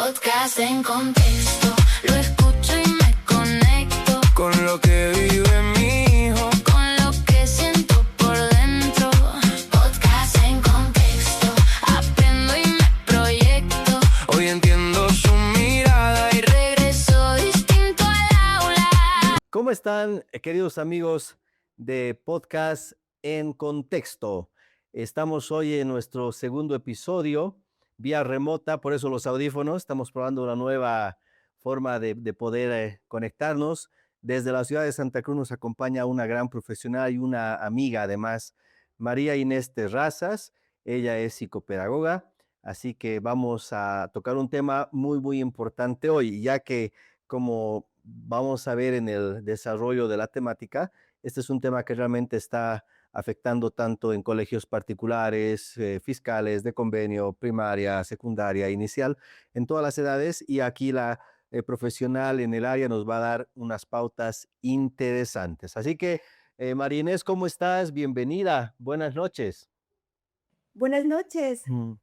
Podcast en contexto, lo escucho y me conecto con lo que vive mi hijo, con lo que siento por dentro. Podcast en contexto, aprendo y me proyecto. hoy entiendo su mirada y Regreso distinto al aula. ¿Cómo están, queridos amigos de Podcast en Contexto? Estamos hoy en nuestro segundo episodio, vía remota, por eso los audífonos. Estamos probando una nueva forma de poder conectarnos. Desde la ciudad de Santa Cruz nos acompaña una gran profesional y una amiga, además, María Inés Terrazas. Ella es psicopedagoga, así que vamos a tocar un tema muy importante hoy, ya que como vamos a ver en el desarrollo de la temática, este es un tema que realmente está afectando tanto en colegios particulares, fiscales, de convenio, primaria, secundaria, inicial, en todas las edades, y aquí la profesional en el área nos va a dar unas pautas interesantes. Así que, María Inés, ¿cómo estás? Bienvenida. Buenas noches. Buenas noches, Mm.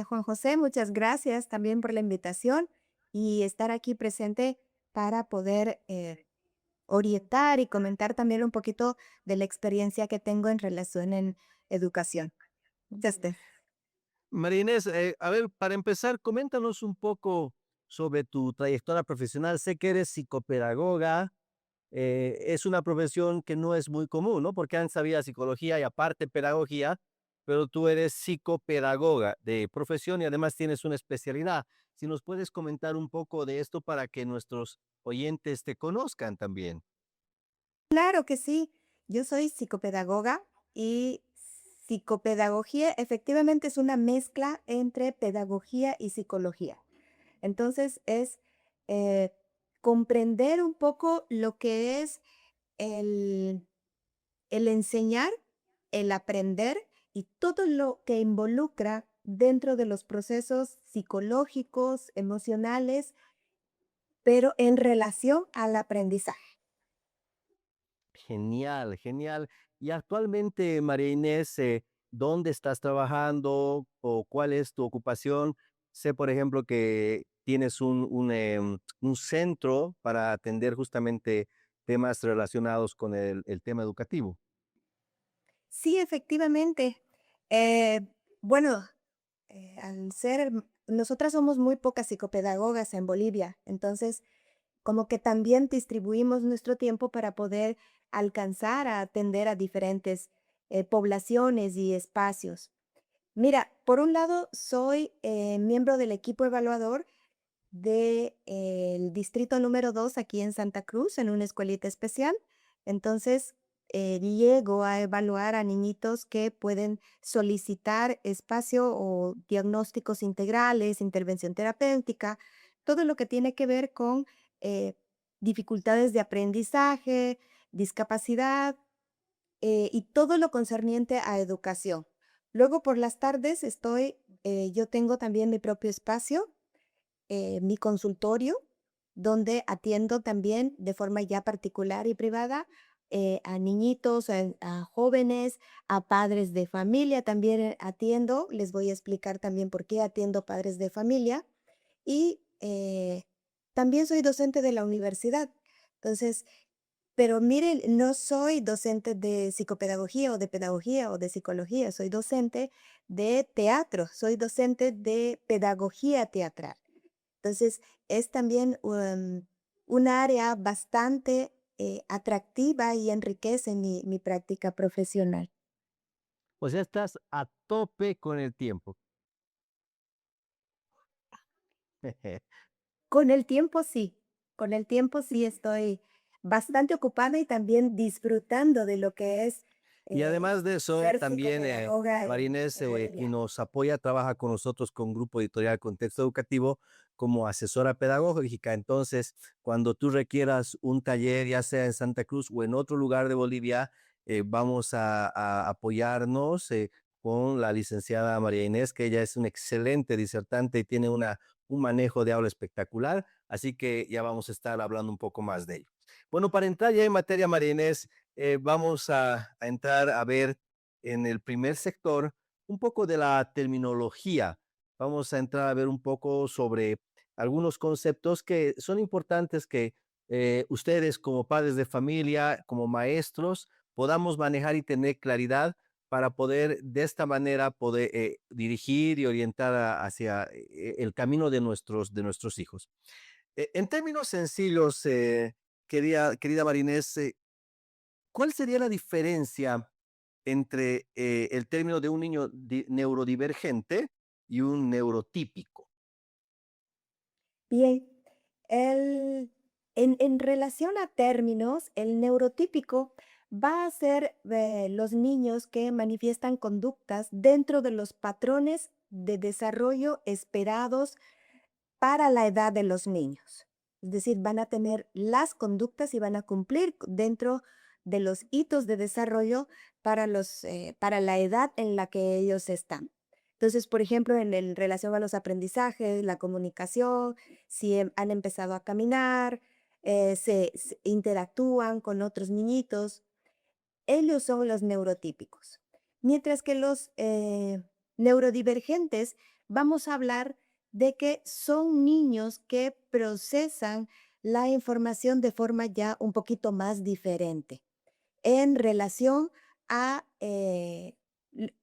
Juan José, muchas gracias también por la invitación y estar aquí presente para poder orientar y comentar también un poquito de la experiencia que tengo en relación en educación. Muchas gracias. María Inés, a ver, para empezar, coméntanos un poco sobre tu trayectoria profesional. Sé que eres psicopedagoga. Es una profesión que no es muy común, ¿no? Porque antes había psicología y aparte pedagogía, pero tú eres psicopedagoga de profesión y además tienes una especialidad. Si nos puedes comentar un poco de esto para que nuestros oyentes te conozcan también. Claro que sí, yo soy psicopedagoga y psicopedagogía efectivamente es una mezcla entre pedagogía y psicología. Entonces es eh, comprender un poco lo que es el, el enseñar, el aprender y todo lo que involucra dentro de los procesos psicológicos, emocionales, pero en relación al aprendizaje. Genial, genial. Y actualmente, María Inés, ¿dónde estás trabajando o cuál es tu ocupación? Sé, por ejemplo, que tienes un centro para atender justamente temas relacionados con el tema educativo. Sí, efectivamente. eh, bueno, nosotras somos muy pocas psicopedagogas en Bolivia, entonces como que también distribuimos nuestro tiempo para poder alcanzar a atender a diferentes poblaciones y espacios. Mira, por un lado, soy miembro del equipo evaluador del distrito número 2 aquí en Santa Cruz, en una escuelita especial. Entonces, llego a evaluar a niñitos que pueden solicitar espacio o diagnósticos integrales, intervención terapéutica, todo lo que tiene que ver con eh, dificultades de aprendizaje, discapacidad y todo lo concerniente a educación. Luego por las tardes yo tengo también mi propio espacio, mi consultorio, donde atiendo también de forma ya particular y privada a niñitos, a jóvenes, a padres de familia también atiendo. Les voy a explicar también por qué atiendo padres de familia. Y también soy docente de la universidad. Entonces, pero miren, no soy docente de psicopedagogía o de pedagogía o de psicología, soy docente de teatro, soy docente de pedagogía teatral. Entonces, es también un área bastante atractiva y enriquece mi práctica profesional. O sea, estás a tope con el tiempo. Con el tiempo sí estoy bastante ocupada y también disfrutando de lo que es Y además de eso, ser también psicopedagoga Marinés, en quien Bolivia. nos apoya, trabaja con nosotros con Grupo Editorial Contexto Educativo como asesora pedagógica. Entonces, cuando tú requieras un taller, ya sea en Santa Cruz o en otro lugar de Bolivia, vamos a apoyarnos con la licenciada María Inés, que ella es una excelente disertante y tiene un manejo de aula espectacular. Así que ya vamos a estar hablando un poco más de ello. Bueno, para entrar ya en materia, María Inés, vamos a entrar a ver en el primer sector un poco de la terminología. Vamos a entrar a ver un poco sobre algunos conceptos que son importantes que ustedes como padres de familia, como maestros, podamos manejar y tener claridad para poder de esta manera poder dirigir y orientar hacia el camino de nuestros hijos. En términos sencillos, querida Marinés, ¿cuál sería la diferencia entre el término de un niño neurodivergente y un neurotípico? Bien, en relación a términos, el neurotípico va a ser los niños que manifiestan conductas dentro de los patrones de desarrollo esperados para la edad de los niños. Es decir, van a tener las conductas y van a cumplir dentro de los hitos de desarrollo para la edad en la que ellos están. Entonces, por ejemplo, en relación a los aprendizajes, la comunicación, si han empezado a caminar, se interactúan con otros niñitos, ellos son los neurotípicos. Mientras que los neurodivergentes, vamos a hablar de que son niños que procesan la información de forma ya un poquito más diferente en relación a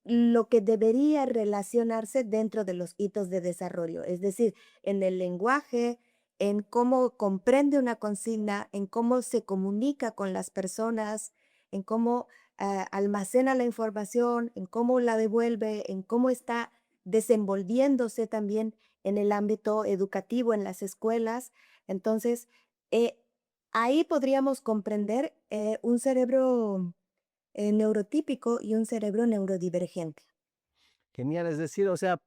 lo que debería relacionarse dentro de los hitos de desarrollo, es decir, en el lenguaje, en cómo comprende una consigna, en cómo se comunica con las personas, en cómo almacena la información, en cómo la devuelve, en cómo está desenvolviéndose también en el ámbito educativo, en las escuelas. Entonces, eh, ahí podríamos comprender un cerebro neurotípico y un cerebro neurodivergente. Genial, es decir, o sea,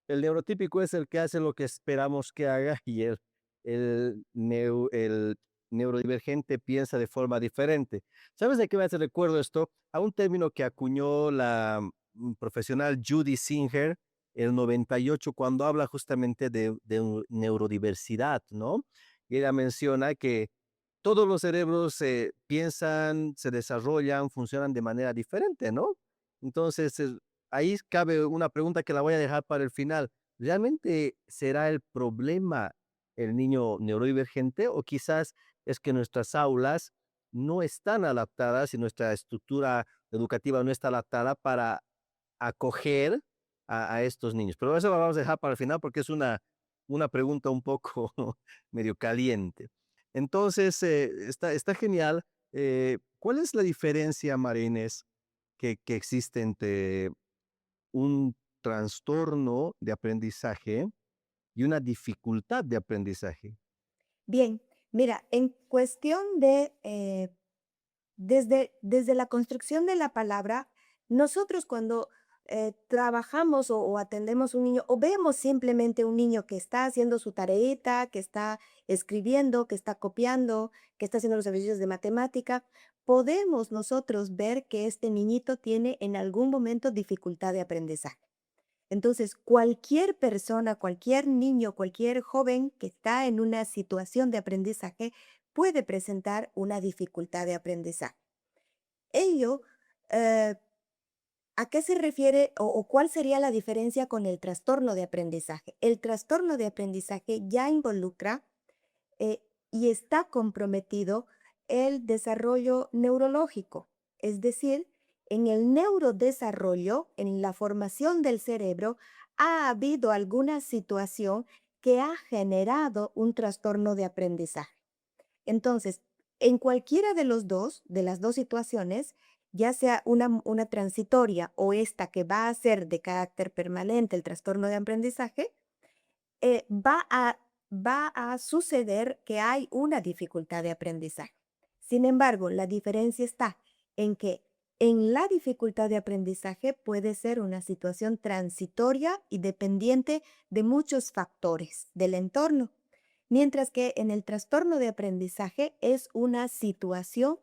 el neurotípico es el que hace lo que esperamos que haga y el neurodivergente piensa de forma diferente. ¿Sabes de qué me hace recuerdo esto? A un término que acuñó la profesional Judy Singer en el 98 cuando habla justamente de neurodiversidad, ¿no? Y ella menciona que todos los cerebros piensan, se desarrollan, funcionan de manera diferente, ¿no? Entonces, ahí cabe una pregunta que la voy a dejar para el final. ¿Realmente será el problema el niño neurodivergente o quizás es que nuestras aulas no están adaptadas y nuestra estructura educativa no está adaptada para acoger a estos niños? Pero eso lo vamos a dejar para el final porque es una pregunta un poco medio caliente. Entonces, está genial. ¿Cuál es la diferencia, Marines, que existe entre un trastorno de aprendizaje y una dificultad de aprendizaje? Bien, mira, en cuestión de, desde la construcción de la palabra, nosotros cuando trabajamos o atendemos un niño o vemos simplemente un niño que está haciendo su tareita, que está escribiendo, que está copiando, que está haciendo los ejercicios de matemática, podemos nosotros ver que este niñito tiene en algún momento dificultad de aprendizaje. Entonces, cualquier persona, cualquier niño, cualquier joven que está en una situación de aprendizaje puede presentar una dificultad de aprendizaje. Ello, eh, ¿a qué se refiere o cuál sería la diferencia con el trastorno de aprendizaje? El trastorno de aprendizaje ya involucra y está comprometido el desarrollo neurológico, es decir, en el neurodesarrollo, en la formación del cerebro, ha habido alguna situación que ha generado un trastorno de aprendizaje. Entonces, en cualquiera de de las dos situaciones, ya sea una transitoria o esta que va a ser de carácter permanente, el trastorno de aprendizaje, eh, va a, va a suceder que hay una dificultad de aprendizaje. Sin embargo, la diferencia está en que en la dificultad de aprendizaje puede ser una situación transitoria y dependiente de muchos factores del entorno, mientras que en el trastorno de aprendizaje es una situación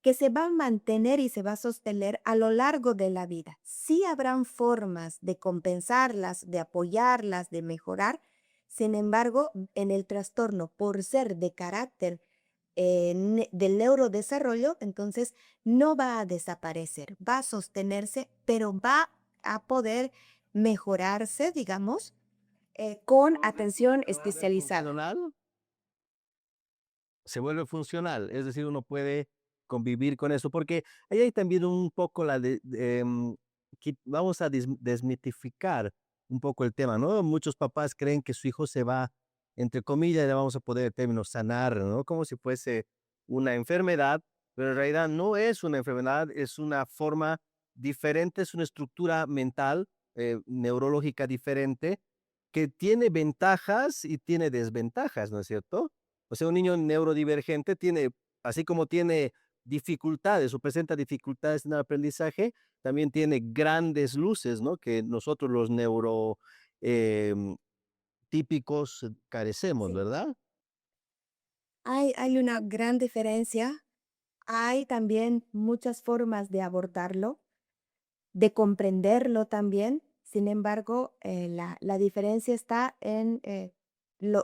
que se va a mantener y se va a sostener a lo largo de la vida. Sí habrán formas de compensarlas, de apoyarlas, de mejorar. Sin embargo, en el trastorno, por ser de carácter del neurodesarrollo, entonces no va a desaparecer, va a sostenerse, pero va a poder mejorarse, digamos, con atención ¿Se vuelve especializada. funcional? Se vuelve funcional, es decir, uno puede convivir con eso, porque ahí hay también un poco vamos a desmitificar un poco el tema, ¿no? Muchos papás creen que su hijo se va, entre comillas, le vamos a poner el término sanar, ¿no? Como si fuese una enfermedad, pero en realidad no es una enfermedad, es una forma diferente, es una estructura mental, neurológica diferente, que tiene ventajas y tiene desventajas, ¿no es cierto? O sea, un niño neurodivergente tiene, así como tiene dificultades o presenta dificultades en el aprendizaje, también tiene grandes luces, ¿no? Que nosotros los típicos carecemos, Sí. ¿verdad? Hay una gran diferencia. Hay también muchas formas de abordarlo, de comprenderlo también. Sin embargo, la diferencia está en,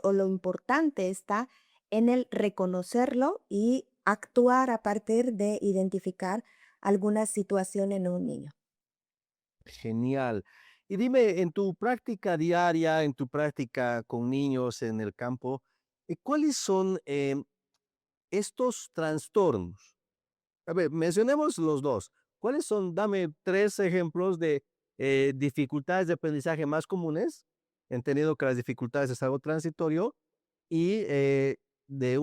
o lo importante está en el reconocerlo y actuar a partir de identificar alguna situación en un niño. Genial. Y dime, en tu práctica diaria, en tu práctica con niños en el campo, ¿cuáles son estos trastornos? A ver, mencionemos los dos. ¿Cuáles son? Dame 3 ejemplos de, dificultades de aprendizaje más comunes, entendiendo que las dificultades es algo transitorio, y, de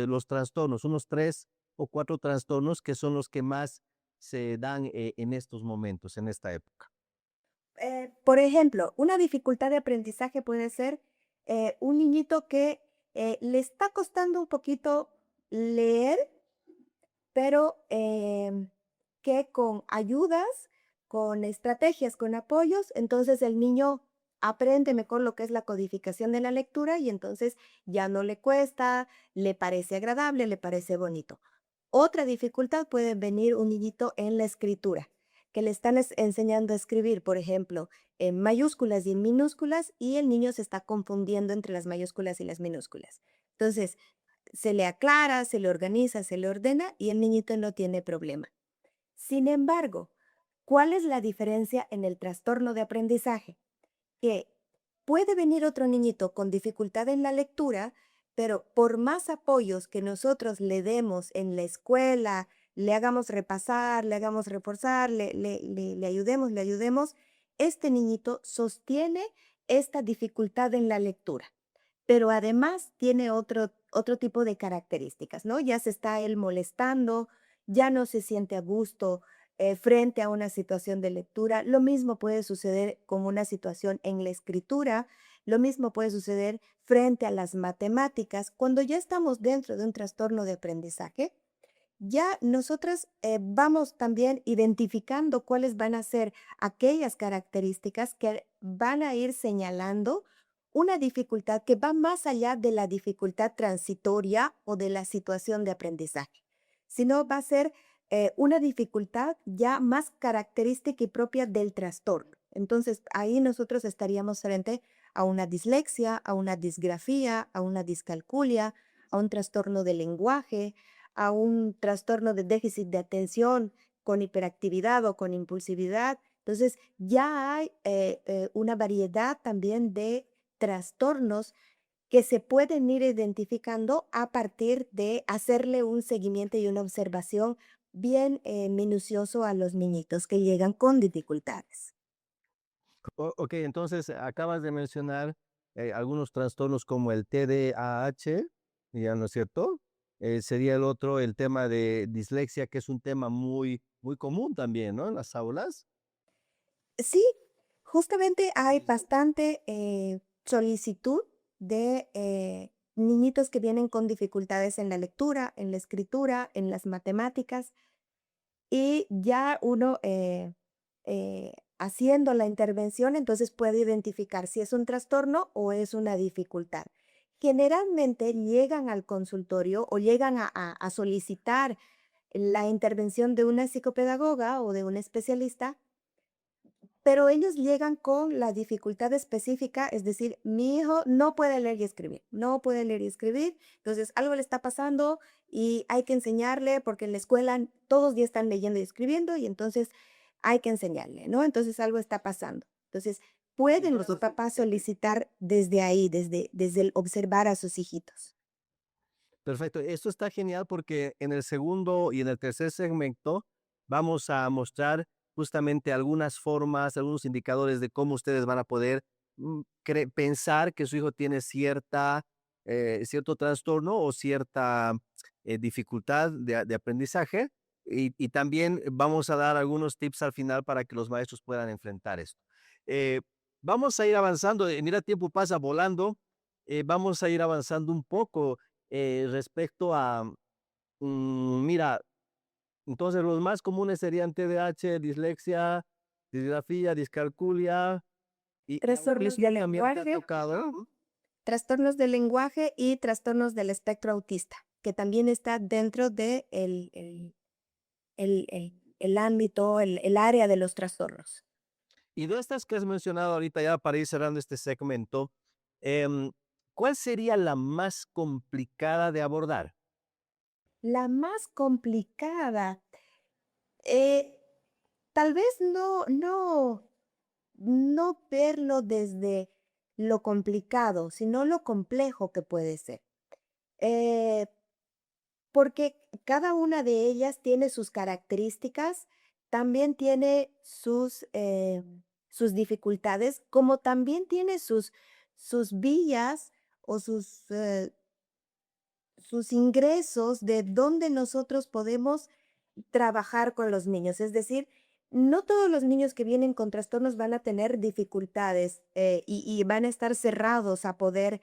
los trastornos, unos 3 o 4 trastornos que son los que más se dan, en estos momentos, en esta época. Por ejemplo, una dificultad de aprendizaje puede ser un niñito que le está costando un poquito leer, pero que con ayudas, con estrategias, con apoyos, entonces el niño aprende mejor lo que es la codificación de la lectura y entonces ya no le cuesta, le parece agradable, le parece bonito. Otra dificultad puede venir un niñito en la escritura, que le están enseñando a escribir, por ejemplo, en mayúsculas y en minúsculas, y el niño se está confundiendo entre las mayúsculas y las minúsculas. Entonces, se le aclara, se le organiza, se le ordena y el niñito no tiene problema. Sin embargo, ¿cuál es la diferencia en el trastorno de aprendizaje? Que puede venir otro niñito con dificultad en la lectura, pero por más apoyos que nosotros le demos en la escuela, le hagamos repasar, le hagamos reforzar, le ayudemos, este niñito sostiene esta dificultad en la lectura. Pero además tiene otro tipo de características, ¿no? Ya se está él molestando, ya no se siente a gusto frente a una situación de lectura. Lo mismo puede suceder con una situación en la escritura, lo mismo puede suceder frente a las matemáticas. Cuando ya estamos dentro de un trastorno de aprendizaje, ya nosotras vamos también identificando cuáles van a ser aquellas características que van a ir señalando una dificultad que va más allá de la dificultad transitoria o de la situación de aprendizaje, sino va a ser una dificultad ya más característica y propia del trastorno. Entonces, ahí nosotros estaríamos frente a una dislexia, a una disgrafía, a una discalculia, a un trastorno del lenguaje, a un trastorno de déficit de atención con hiperactividad o con impulsividad. Entonces, ya hay una variedad también de trastornos que se pueden ir identificando a partir de hacerle un seguimiento y una observación bien minucioso a los niñitos que llegan con dificultades. Okey, entonces acabas de mencionar, algunos trastornos como el TDAH, ¿ya no es cierto? Sería el otro, el tema de dislexia, que es un tema muy común también, ¿no? En las aulas. Sí, justamente hay bastante solicitud de niñitos que vienen con dificultades en la lectura, en la escritura, en las matemáticas, y ya uno haciendo la intervención, entonces puede identificar si es un trastorno o es una dificultad. Generalmente llegan al consultorio o llegan a solicitar la intervención de una psicopedagoga o de un especialista, pero ellos llegan con la dificultad específica, es decir, mi hijo no puede leer y escribir, no puede leer y escribir, entonces algo le está pasando y hay que enseñarle porque en la escuela todos ya están leyendo y escribiendo y entonces hay que enseñarle, ¿no? Entonces algo está pasando. Entonces, pueden los papás solicitar desde ahí, desde el observar a sus hijitos. Perfecto. Esto está genial porque en el segundo y en el tercer segmento vamos a mostrar justamente algunas formas, algunos indicadores de cómo ustedes van a poder pensar que su hijo tiene cierto trastorno o cierta dificultad de aprendizaje. Y también vamos a dar algunos tips al final para que los maestros puedan enfrentar esto. Eh, Vamos a ir avanzando. Mira, el tiempo pasa volando. Vamos a ir avanzando un poco respecto a, mira, entonces los más comunes serían TDAH, dislexia, disgrafía, discalculia y Trastornos autismo del también te ha lenguaje, tocado. trastornos del lenguaje y trastornos del espectro autista, que también está dentro de el ámbito, el área de los trastornos. Y de estas que has mencionado ahorita ya para ir cerrando este segmento, em, ¿cuál sería la más complicada de abordar? La más complicada, eh, tal vez no verlo desde lo complicado, sino lo complejo que puede ser. Eh, Porque cada una de ellas tiene sus características, también tiene sus dificultades, como también tiene sus vías o sus ingresos de donde nosotros podemos trabajar con los niños. Es decir, no todos los niños que vienen con trastornos van a tener dificultades y van a estar cerrados a poder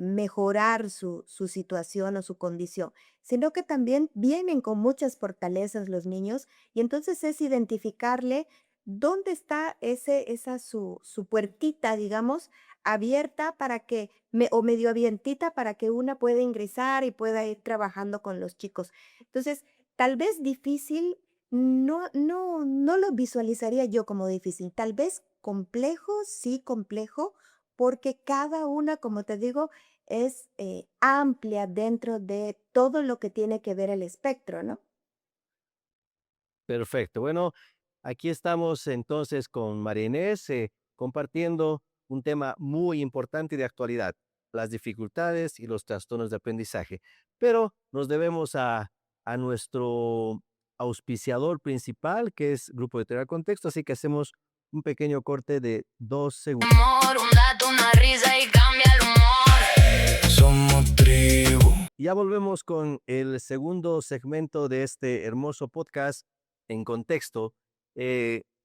mejorar su situación o su condición, sino que también vienen con muchas fortalezas los niños y entonces es identificarle dónde está su puertita, digamos, abierta para que, o medio abiertita para que una pueda ingresar y pueda ir trabajando con los chicos. Entonces, tal vez difícil, no lo visualizaría yo como difícil. Tal vez complejo, sí complejo, porque cada una, como te digo, es amplia dentro de todo lo que tiene que ver el espectro, ¿no? Perfecto. Bueno, aquí estamos entonces con María Inés compartiendo un tema muy importante y de actualidad, las dificultades y los trastornos de aprendizaje. Pero nos debemos a nuestro auspiciador principal, que es Grupo de Teoría Contexto, así que hacemos un pequeño corte de 2 segundos. Amor, un dato, una risa y cambia el humor. Somos tribu. Ya volvemos con el segundo segmento de este hermoso podcast en contexto.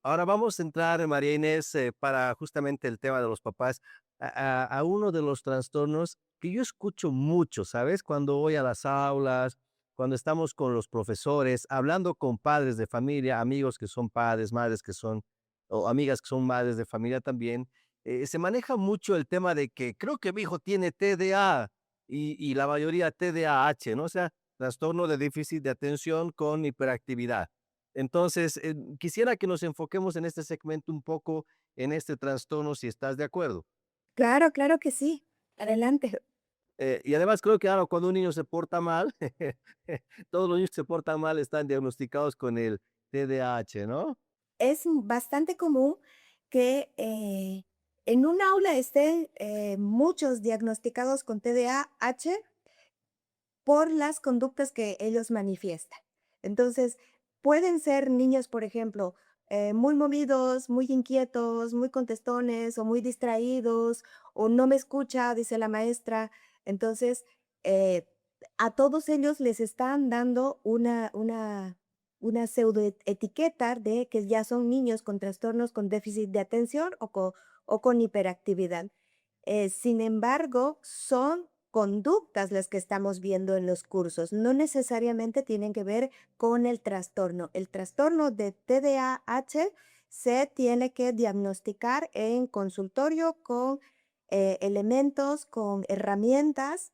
Ahora vamos a entrar, María Inés, para justamente el tema de los papás, a uno de los trastornos que yo escucho mucho, ¿sabes? Cuando voy a las aulas, cuando estamos con los profesores, hablando con padres de familia, amigos que son padres, madres que son, o amigas que son madres de familia también, se maneja mucho el tema de que creo que mi hijo tiene TDA y la mayoría TDAH, ¿no? O sea, trastorno de déficit de atención con hiperactividad. Entonces, quisiera que nos enfoquemos en este segmento un poco en este trastorno, si estás de acuerdo. Claro, claro que sí. Adelante. Y además creo que ahora cuando un niño se porta mal, todos los niños que se portan mal están diagnosticados con el TDAH, ¿no? Es bastante común que en un aula estén muchos diagnosticados con TDAH por las conductas que ellos manifiestan. Entonces, pueden ser niños, por ejemplo, muy movidos, muy inquietos, muy contestones o muy distraídos, o no me escucha, dice la maestra. Entonces, eh, a todos ellos les están dando una pseudo etiqueta de que ya son niños con trastornos con déficit de atención o con hiperactividad. Sin embargo, son conductas las que estamos viendo en los cursos, no necesariamente tienen que ver con el trastorno. El trastorno de TDAH se tiene que diagnosticar en consultorio con elementos, con herramientas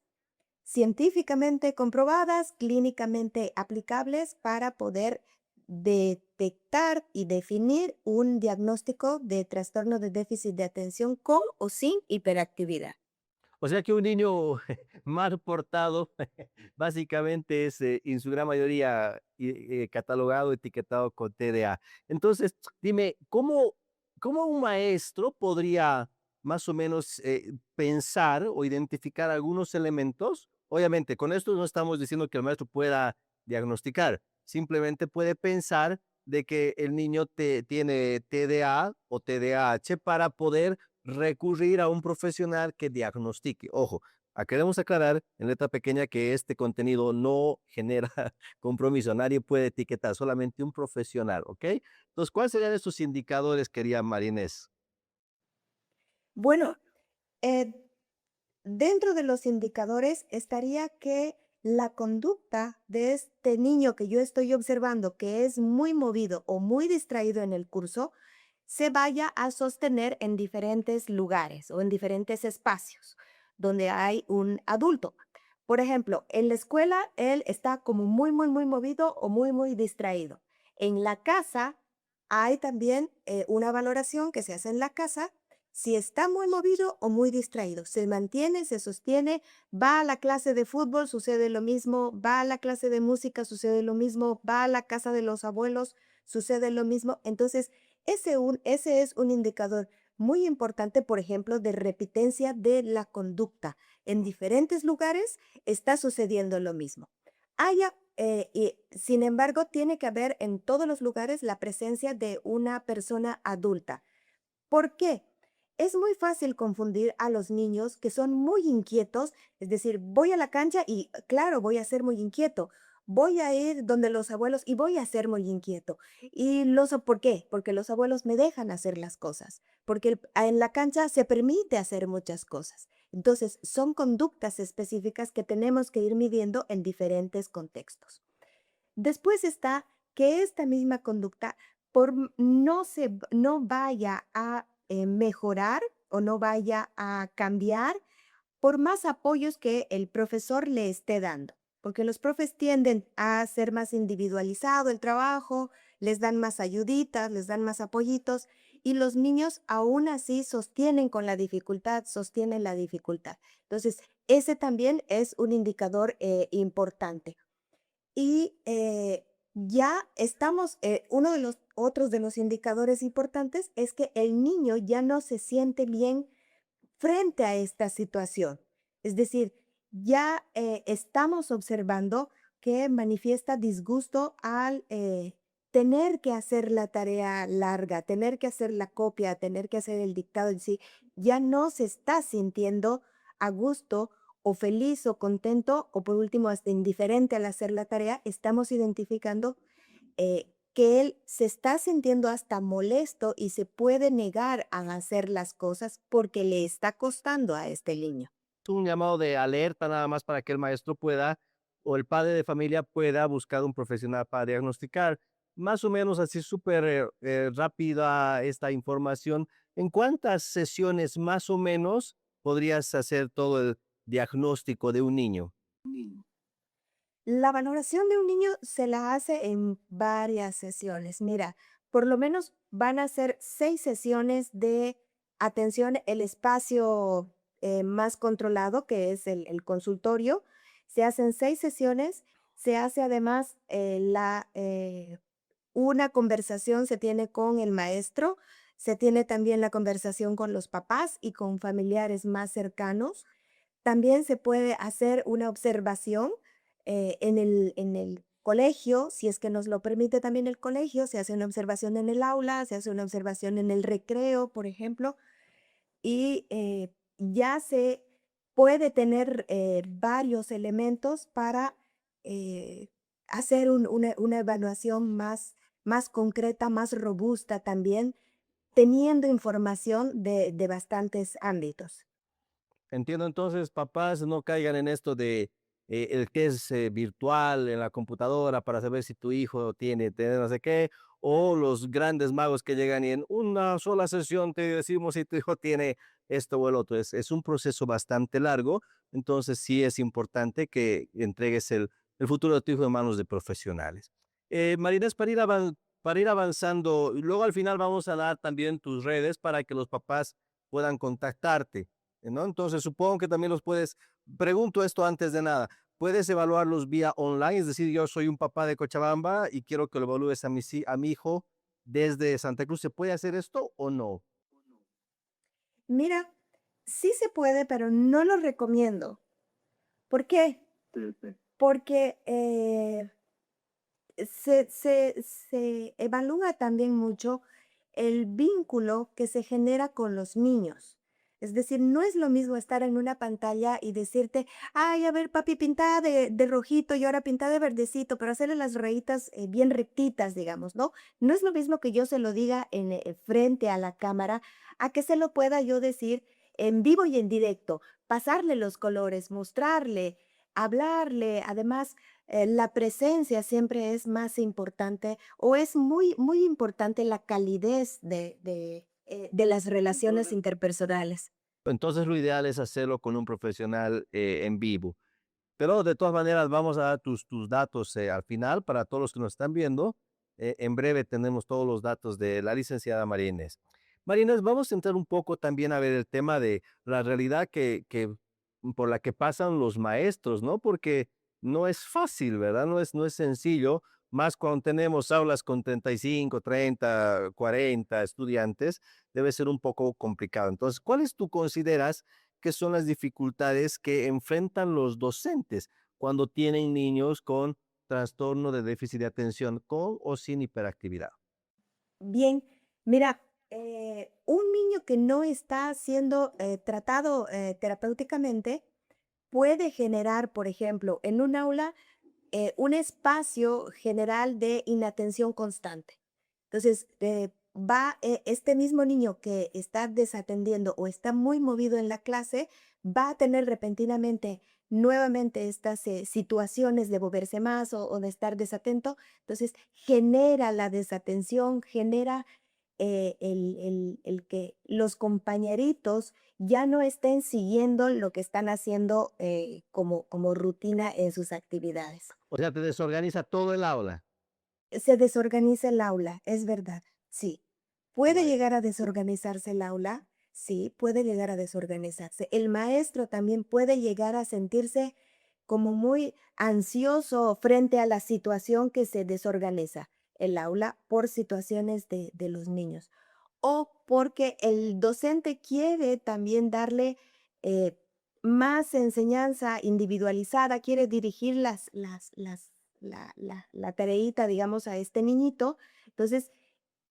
científicamente comprobadas, clínicamente aplicables para poder detectar y definir un diagnóstico de trastorno de déficit de atención con o sin hiperactividad. O sea que un niño mal portado básicamente es en su gran mayoría catalogado, etiquetado con TDA. Entonces, dime, ¿cómo ¿Cómo un maestro podría más o menos pensar o identificar algunos elementos? Obviamente, con esto no estamos diciendo que el maestro pueda diagnosticar, simplemente puede pensar de que el niño tiene TDA o TDAH para poder recurrir a un profesional que diagnostique. Ojo, queremos aclarar en letra pequeña que este contenido no genera compromiso, nadie puede etiquetar, solamente un profesional, ¿ok? Entonces, ¿cuáles serían estos indicadores, quería Marinés? Bueno, eh, dentro de los indicadores estaría que la conducta de este niño que yo estoy observando, que es muy movido o muy distraído en el curso, se vaya a sostener en diferentes lugares o en diferentes espacios donde hay un adulto. Por ejemplo, en la escuela él está como muy, muy, muy movido o muy, muy distraído. En la casa hay también una valoración que se hace en la casa si está muy movido o muy distraído. Se mantiene, se sostiene, va a la clase de fútbol, sucede lo mismo, va a la clase de música, sucede lo mismo, va a la casa de los abuelos, sucede lo mismo. Entonces, ese es un indicador muy importante, por ejemplo, de repitencia de la conducta. En diferentes lugares está sucediendo lo mismo. Sin embargo, tiene que haber en todos los lugares la presencia de una persona adulta. ¿Por qué? Es muy fácil confundir a los niños que son muy inquietos, es decir, voy a la cancha y claro, voy a ser muy inquieto. Voy a ir donde los abuelos y voy a ser muy inquieto. ¿Por qué? Porque los abuelos me dejan hacer las cosas, porque en la cancha se permite hacer muchas cosas. Entonces, son conductas específicas que tenemos que ir midiendo en diferentes contextos. Después está que esta misma conducta no vaya a mejorar o no vaya a cambiar por más apoyos que el profesor le esté dando, porque los profes tienden a ser más individualizado el trabajo, les dan más ayuditas, les dan más apoyitos y los niños aún así sostienen con la dificultad, sostienen la dificultad. Entonces, ese también es un indicador importante. Ya estamos, uno de los otros de los indicadores importantes es que el niño ya no se siente bien frente a esta situación. Es decir, ya estamos observando que manifiesta disgusto al tener que hacer la tarea larga, tener que hacer la copia, tener que hacer el dictado en sí. Ya no se está sintiendo a gusto o feliz o contento o por último hasta indiferente al hacer la tarea. Estamos identificando que él se está sintiendo hasta molesto y se puede negar a hacer las cosas porque le está costando a este niño. Un llamado de alerta nada más para que el maestro pueda o el padre de familia pueda buscar un profesional para diagnosticar. Más o menos así súper rápida esta información. ¿En cuántas sesiones más o menos podrías hacer todo el diagnóstico de un niño? La valoración de un niño se la hace en varias sesiones. Mira, por lo menos van a ser 6 sesiones de atención, el espacio más controlado, que es el consultorio. Se hacen 6 sesiones. Se hace además una conversación, se tiene con el maestro, se tiene también la conversación con los papás y con familiares más cercanos. También se puede hacer una observación en el colegio, si es que nos lo permite también el colegio, se hace una observación en el aula, se hace una observación en el recreo, por ejemplo, y ya se puede tener varios elementos para hacer una evaluación más concreta, más robusta también, teniendo información de bastantes ámbitos. Entiendo entonces, papás, no caigan en esto de el que es virtual en la computadora para saber si tu hijo tiene no sé qué, o los grandes magos que llegan y en una sola sesión te decimos si tu hijo tiene esto o el otro. Es un proceso bastante largo, entonces sí es importante que entregues el futuro de tu hijo en manos de profesionales. Marinés, para ir avanzando, y luego al final vamos a dar también tus redes para que los papás puedan contactarte. ¿No? Entonces, supongo que también los puedes, pregunto esto antes de nada, ¿puedes evaluarlos vía online? Es decir, yo soy un papá de Cochabamba y quiero que lo evalúes a mi hijo desde Santa Cruz, ¿se puede hacer esto o no? Mira, sí se puede, pero no lo recomiendo. ¿Por qué? Porque se evalúa también mucho el vínculo que se genera con los niños. Es decir, no es lo mismo estar en una pantalla y decirte, ay, a ver, papi, pintada de rojito y ahora pintada de verdecito, pero hacerle las rayitas bien rectitas, digamos, ¿no? No es lo mismo que yo se lo diga en frente a la cámara, a que se lo pueda yo decir en vivo y en directo, pasarle los colores, mostrarle, hablarle, además la presencia siempre es más importante o es muy, muy importante la calidez de las relaciones interpersonales. Entonces lo ideal es hacerlo con un profesional en vivo. Pero de todas maneras vamos a dar tus datos al final para todos los que nos están viendo. En breve tenemos todos los datos de la licenciada María Inés. María Inés, vamos a entrar un poco también a ver el tema de la realidad por la que pasan los maestros, ¿no? Porque no es fácil, ¿verdad? No es sencillo, más cuando tenemos aulas con 35, 30, 40 estudiantes, debe ser un poco complicado. Entonces, ¿cuáles tú consideras qué son las dificultades que enfrentan los docentes cuando tienen niños con trastorno de déficit de atención, con o sin hiperactividad? Bien, mira, un niño que no está siendo tratado terapéuticamente puede generar, por ejemplo, en un aula, un espacio general de inatención constante. Entonces, este mismo niño que está desatendiendo o está muy movido en la clase, va a tener repentinamente nuevamente estas situaciones de moverse más o de estar desatento. Entonces, genera la desatención, genera el que los compañeritos ya no estén siguiendo lo que están haciendo como rutina en sus actividades. O sea, te desorganiza todo el aula. Se desorganiza el aula, es verdad, sí. ¿Puede Bueno. llegar a desorganizarse el aula? Sí, puede llegar a desorganizarse. El maestro también puede llegar a sentirse como muy ansioso frente a la situación que se desorganiza el aula por situaciones de los niños. O porque el docente quiere también darle eh, más enseñanza individualizada, quiere dirigir la tareita, digamos, a este niñito. Entonces,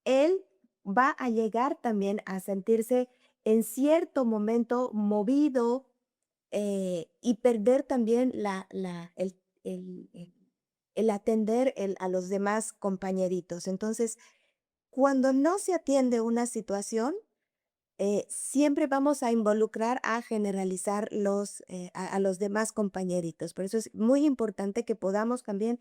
él va a llegar también a sentirse en cierto momento movido y perder también el atender a los demás compañeritos. Entonces, cuando no se atiende una situación, siempre vamos a involucrar a generalizar a los demás compañeritos. Por eso es muy importante que podamos también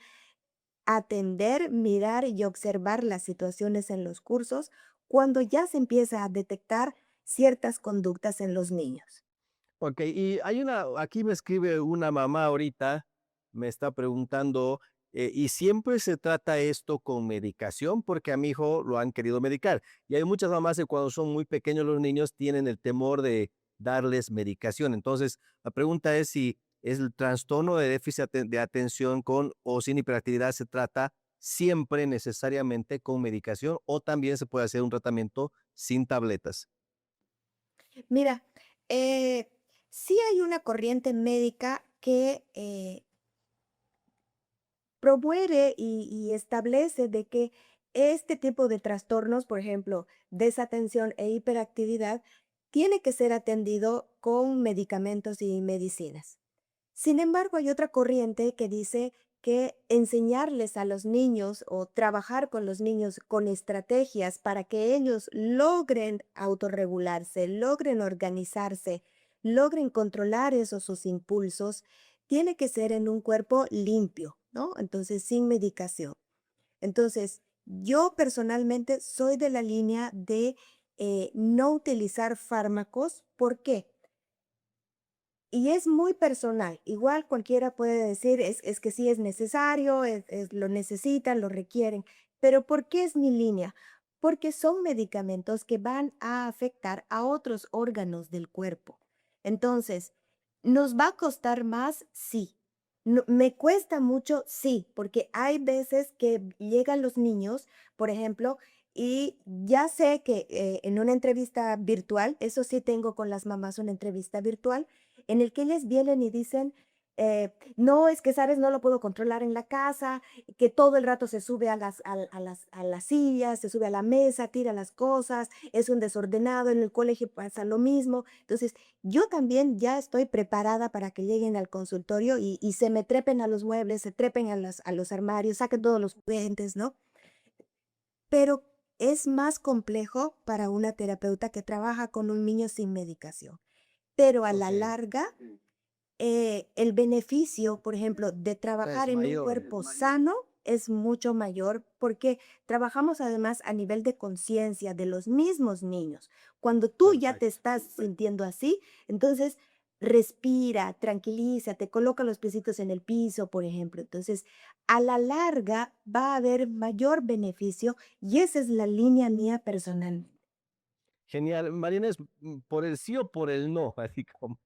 atender, mirar y observar las situaciones en los cursos cuando ya se empieza a detectar ciertas conductas en los niños. Ok, y aquí me escribe una mamá ahorita, me está preguntando, ¿y siempre se trata esto con medicación? Porque a mi hijo lo han querido medicar. Y hay muchas mamás que cuando son muy pequeños los niños tienen el temor de darles medicación. Entonces, la pregunta es si es el trastorno de déficit de atención con o sin hiperactividad se trata siempre necesariamente con medicación o también se puede hacer un tratamiento sin tabletas. Mira, eh, sí hay una corriente médica que promueve y establece de que este tipo de trastornos, por ejemplo, desatención e hiperactividad, tiene que ser atendido con medicamentos y medicinas. Sin embargo, hay otra corriente que dice que enseñarles a los niños o trabajar con los niños con estrategias para que ellos logren autorregularse, logren organizarse, logren controlar esos sus impulsos, tiene que ser en un cuerpo limpio, ¿no? Entonces, sin medicación. Entonces, yo personalmente soy de la línea de no utilizar fármacos. ¿Por qué? Y es muy personal. Igual cualquiera puede decir, es que sí es necesario, lo necesitan, lo requieren. Pero ¿por qué es mi línea? Porque son medicamentos que van a afectar a otros órganos del cuerpo. Entonces, ¿nos va a costar más? Sí. ¿Me cuesta mucho? Sí, porque hay veces que llegan los niños, por ejemplo, Y ya sé que en una entrevista virtual, eso sí tengo con las mamás una entrevista virtual, en el que ellas vienen y dicen, no, es que, sabes, no lo puedo controlar en la casa, que todo el rato se sube a las sillas, se sube a la mesa, tira las cosas, es un desordenado, en el colegio pasa lo mismo. Entonces, yo también ya estoy preparada para que lleguen al consultorio y se me trepen a los muebles, se trepen a los armarios, saquen todos los juguetes, ¿no? Pero es más complejo para una terapeuta que trabaja con un niño sin medicación. Pero a la Ok. larga, el beneficio, por ejemplo, de Es trabajar en un mayor. cuerpo sano es mucho mayor porque trabajamos además a nivel de conciencia de los mismos niños. Cuando tú ya te Perfecto. estás sintiendo así, entonces respira, tranquilízate, coloca los piecitos en el piso, por ejemplo. Entonces, a la larga va a haber mayor beneficio y esa es la línea mía personal. Genial. Marines, ¿por el sí o por el no? Así como,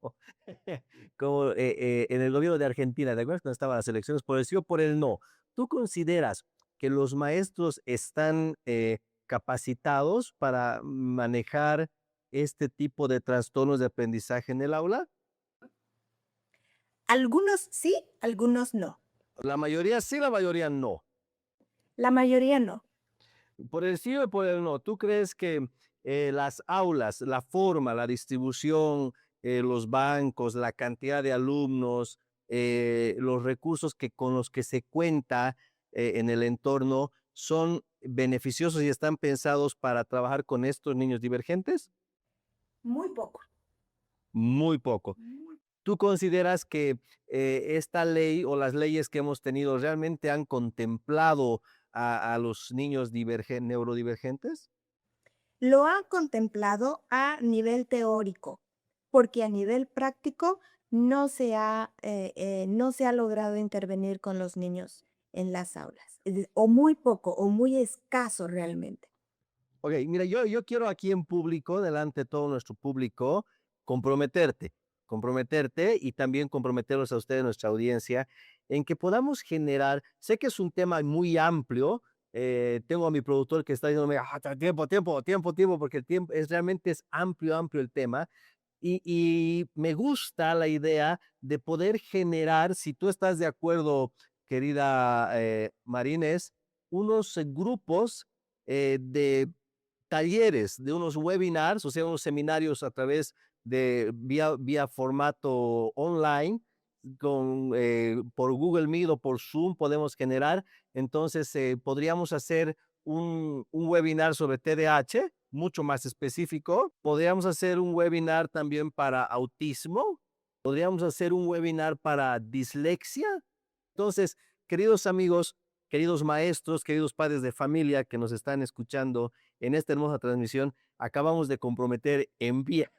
como en el gobierno de Argentina, ¿te acuerdas cuando estaban las elecciones? ¿Por el sí o por el no? ¿Tú consideras que los maestros están capacitados para manejar este tipo de trastornos de aprendizaje en el aula? Algunos sí, algunos no. La mayoría sí, la mayoría no. La mayoría no. Por el sí o por el no, ¿tú crees que las aulas, la forma, la distribución, los bancos, la cantidad de alumnos, los recursos que con los que se cuenta en el entorno son beneficiosos y están pensados para trabajar con estos niños divergentes? Muy poco. Muy poco. ¿Tú consideras que esta ley o las leyes que hemos tenido realmente han contemplado a los niños neurodivergentes? Lo han contemplado a nivel teórico, porque a nivel práctico no se ha logrado intervenir con los niños en las aulas, o muy poco, o muy escaso realmente. Ok, mira, yo quiero aquí en público, delante de todo nuestro público, comprometerte, comprometerte y también comprometerlos a ustedes, nuestra audiencia, en que podamos generar, sé que es un tema muy amplio, tengo a mi productor que está diciéndome, tiempo, tiempo, tiempo, tiempo, porque el tiempo es realmente es amplio, amplio el tema, y me gusta la idea de poder generar, si tú estás de acuerdo, querida Marines, unos grupos de talleres, de unos webinars, o sea, unos seminarios a través de vía formato online, por Google Meet o por Zoom podemos generar. Entonces, podríamos hacer un webinar sobre TDAH, mucho más específico. Podríamos hacer un webinar también para autismo. Podríamos hacer un webinar para dislexia. Entonces, queridos amigos, queridos maestros, queridos padres de familia que nos están escuchando en esta hermosa transmisión, acabamos de comprometer en vía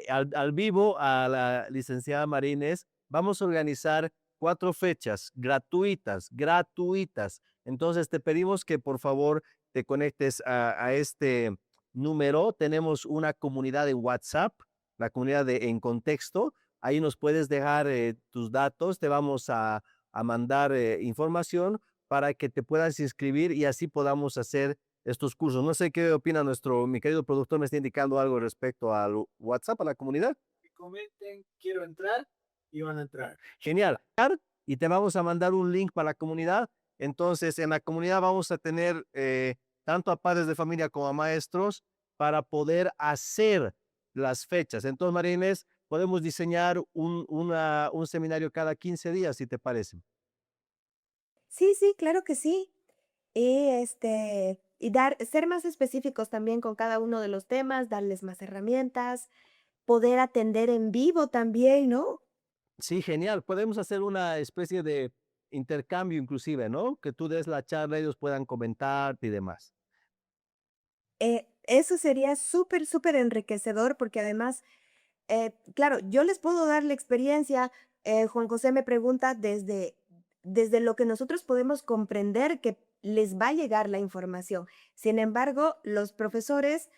al vivo a la licenciada Marínez. Vamos a organizar 4 fechas gratuitas, gratuitas. Entonces te pedimos que por favor te conectes a este número. Tenemos una comunidad de WhatsApp, la comunidad de En Contexto. Ahí nos puedes dejar tus datos. Te vamos a mandar información para que te puedas inscribir y así podamos hacer estos cursos. No sé qué opina mi querido productor, me está indicando algo respecto al WhatsApp, a la comunidad. Que comenten, quiero entrar y van a entrar. Genial. Y te vamos a mandar un link para la comunidad. Entonces, en la comunidad vamos a tener tanto a padres de familia como a maestros para poder hacer las fechas. Entonces, María Inés, podemos diseñar un seminario cada 15 días, si te parece. Sí, sí, claro que sí. Y ser más específicos también con cada uno de los temas, darles más herramientas, poder atender en vivo también, ¿no? Sí, genial. Podemos hacer una especie de intercambio inclusive, ¿no? Que tú des la charla, ellos puedan comentar y demás. Eso sería súper, súper enriquecedor porque además, claro, yo les puedo dar la experiencia. Juan José me pregunta desde lo que nosotros podemos comprender que les va a llegar la información. Sin embargo, los profesores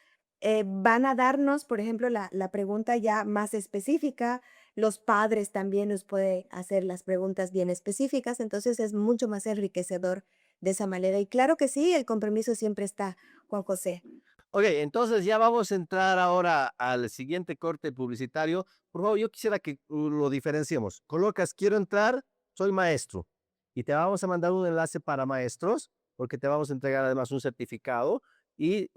van a darnos, por ejemplo, la pregunta ya más específica. Los padres también nos pueden hacer las preguntas bien específicas. Entonces es mucho más enriquecedor de esa manera. Y claro que sí, el compromiso siempre está, Juan José. Ok, entonces ya vamos a entrar ahora al siguiente corte publicitario. Por favor, yo quisiera que lo diferenciemos. Colocas, quiero entrar, soy maestro. Y te vamos a mandar un enlace para maestros, porque te vamos a entregar además un certificado. Y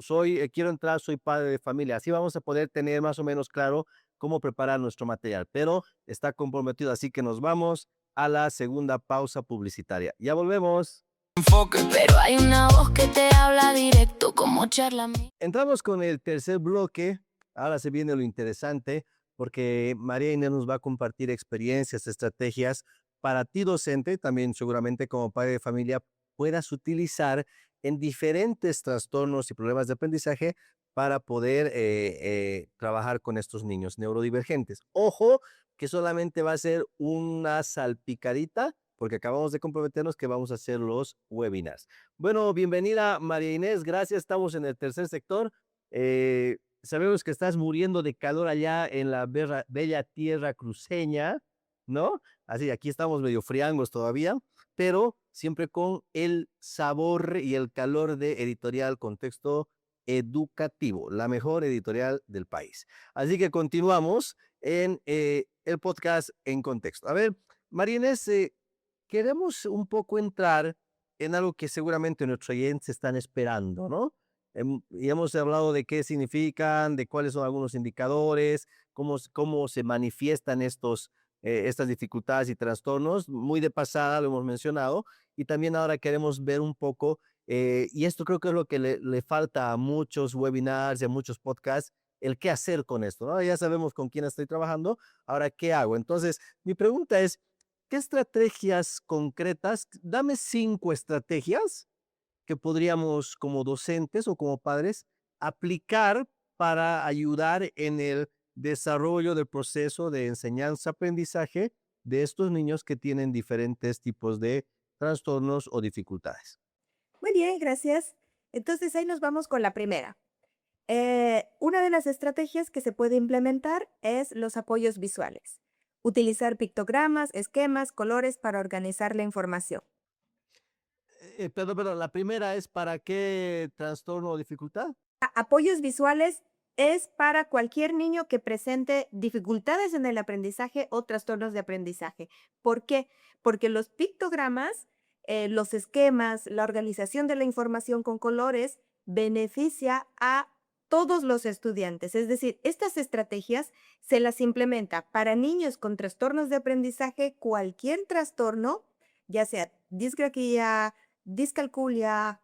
quiero entrar, soy padre de familia. Así vamos a poder tener más o menos claro cómo preparar nuestro material. Pero está comprometido, así que nos vamos a la segunda pausa publicitaria. Ya volvemos. Enfoque. Pero hay una voz que te habla directo como charla. Entramos con el tercer bloque. Ahora se viene lo interesante porque María Inés nos va a compartir experiencias, estrategias para ti docente, también seguramente como padre de familia puedas utilizar en diferentes trastornos y problemas de aprendizaje para poder trabajar con estos niños neurodivergentes. Ojo, que solamente va a ser una salpicadita porque acabamos de comprometernos que vamos a hacer los webinars. Bueno, bienvenida María Inés, gracias. Estamos en el tercer sector. Sabemos que estás muriendo de calor allá en la bella tierra cruceña, ¿no? Así, aquí estamos medio friangos todavía, pero siempre con el sabor y el calor de Editorial Contexto Educativo, la mejor editorial del país. Así que continuamos en el podcast En Contexto. A ver, María Inés, queremos un poco entrar en algo que seguramente nuestros oyentes están esperando, ¿no? Y hemos hablado de qué significan, de cuáles son algunos indicadores, cómo se manifiestan estas dificultades y trastornos. Muy de pasada lo hemos mencionado. Y también ahora queremos ver un poco, y esto creo que es lo que le falta a muchos webinars y a muchos podcasts, el qué hacer con esto, ¿no? Ya sabemos con quién estoy trabajando, ahora qué hago. Entonces, mi pregunta es, ¿qué estrategias concretas? Dame 5 estrategias que podríamos como docentes o como padres aplicar para ayudar en el desarrollo del proceso de enseñanza-aprendizaje de estos niños que tienen diferentes tipos de trastornos o dificultades. Muy bien, gracias. Entonces ahí nos vamos con la primera. Una de las estrategias que se puede implementar es los apoyos visuales. Utilizar pictogramas, esquemas, colores para organizar la información. Perdón, la primera es ¿para qué trastorno o dificultad? Apoyos visuales es para cualquier niño que presente dificultades en el aprendizaje o trastornos de aprendizaje. ¿Por qué? Porque los pictogramas, los esquemas, la organización de la información con colores beneficia a todos los estudiantes. Es decir, estas estrategias se las implementa para niños con trastornos de aprendizaje, cualquier trastorno, ya sea disgrafía, discalculia,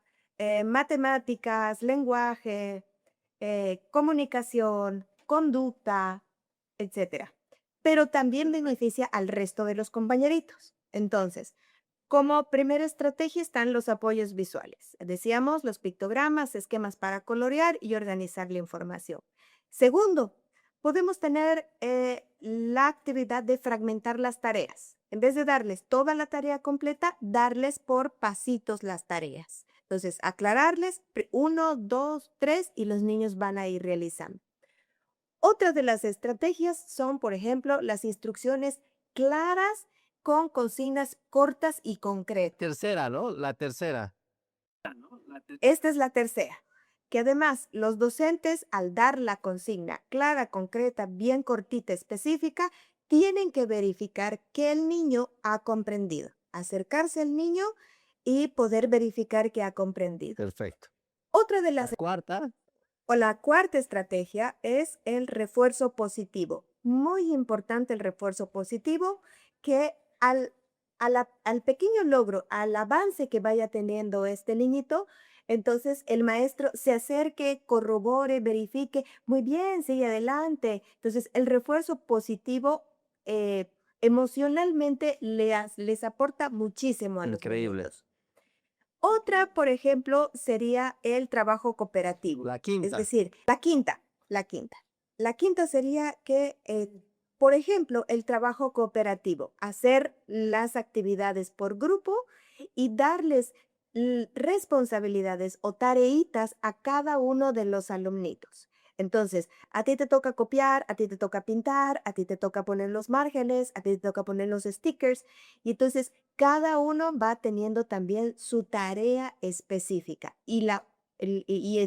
matemáticas, lenguaje, comunicación, conducta, etcétera. Pero también beneficia al resto de los compañeritos. Entonces, como primera estrategia están los apoyos visuales. Decíamos los pictogramas, esquemas para colorear y organizar la información. Segundo, podemos tener la actividad de fragmentar las tareas. En vez de darles toda la tarea completa, darles por pasitos las tareas. Entonces, aclararles 1, 2, 3 y los niños van a ir realizando. Otra de las estrategias son, por ejemplo, las instrucciones claras con consignas cortas y concretas. Tercera, ¿no? La tercera. Esta es la tercera, que además los docentes al dar la consigna clara, concreta, bien cortita, específica, tienen que verificar que el niño ha comprendido, acercarse al niño y poder verificar que ha comprendido. Perfecto. Otra de La las cuarta. o la cuarta estrategia es el refuerzo positivo. Muy importante el refuerzo positivo que al pequeño logro, al avance que vaya teniendo este niñito, entonces el maestro se acerque, corrobore, verifique, muy bien, sigue adelante. Entonces el refuerzo positivo emocionalmente les aporta muchísimo a los Increíble. niñitos. Otra, por ejemplo, sería el trabajo cooperativo. La Es quinta. decir, la quinta. La quinta sería que, por ejemplo, el trabajo cooperativo, hacer las actividades por grupo y darles responsabilidades o tareitas a cada uno de los alumnitos. Entonces, a ti te toca copiar, a ti te toca pintar, a ti te toca poner los márgenes, a ti te toca poner los stickers. Y entonces, cada uno va teniendo también su tarea específica y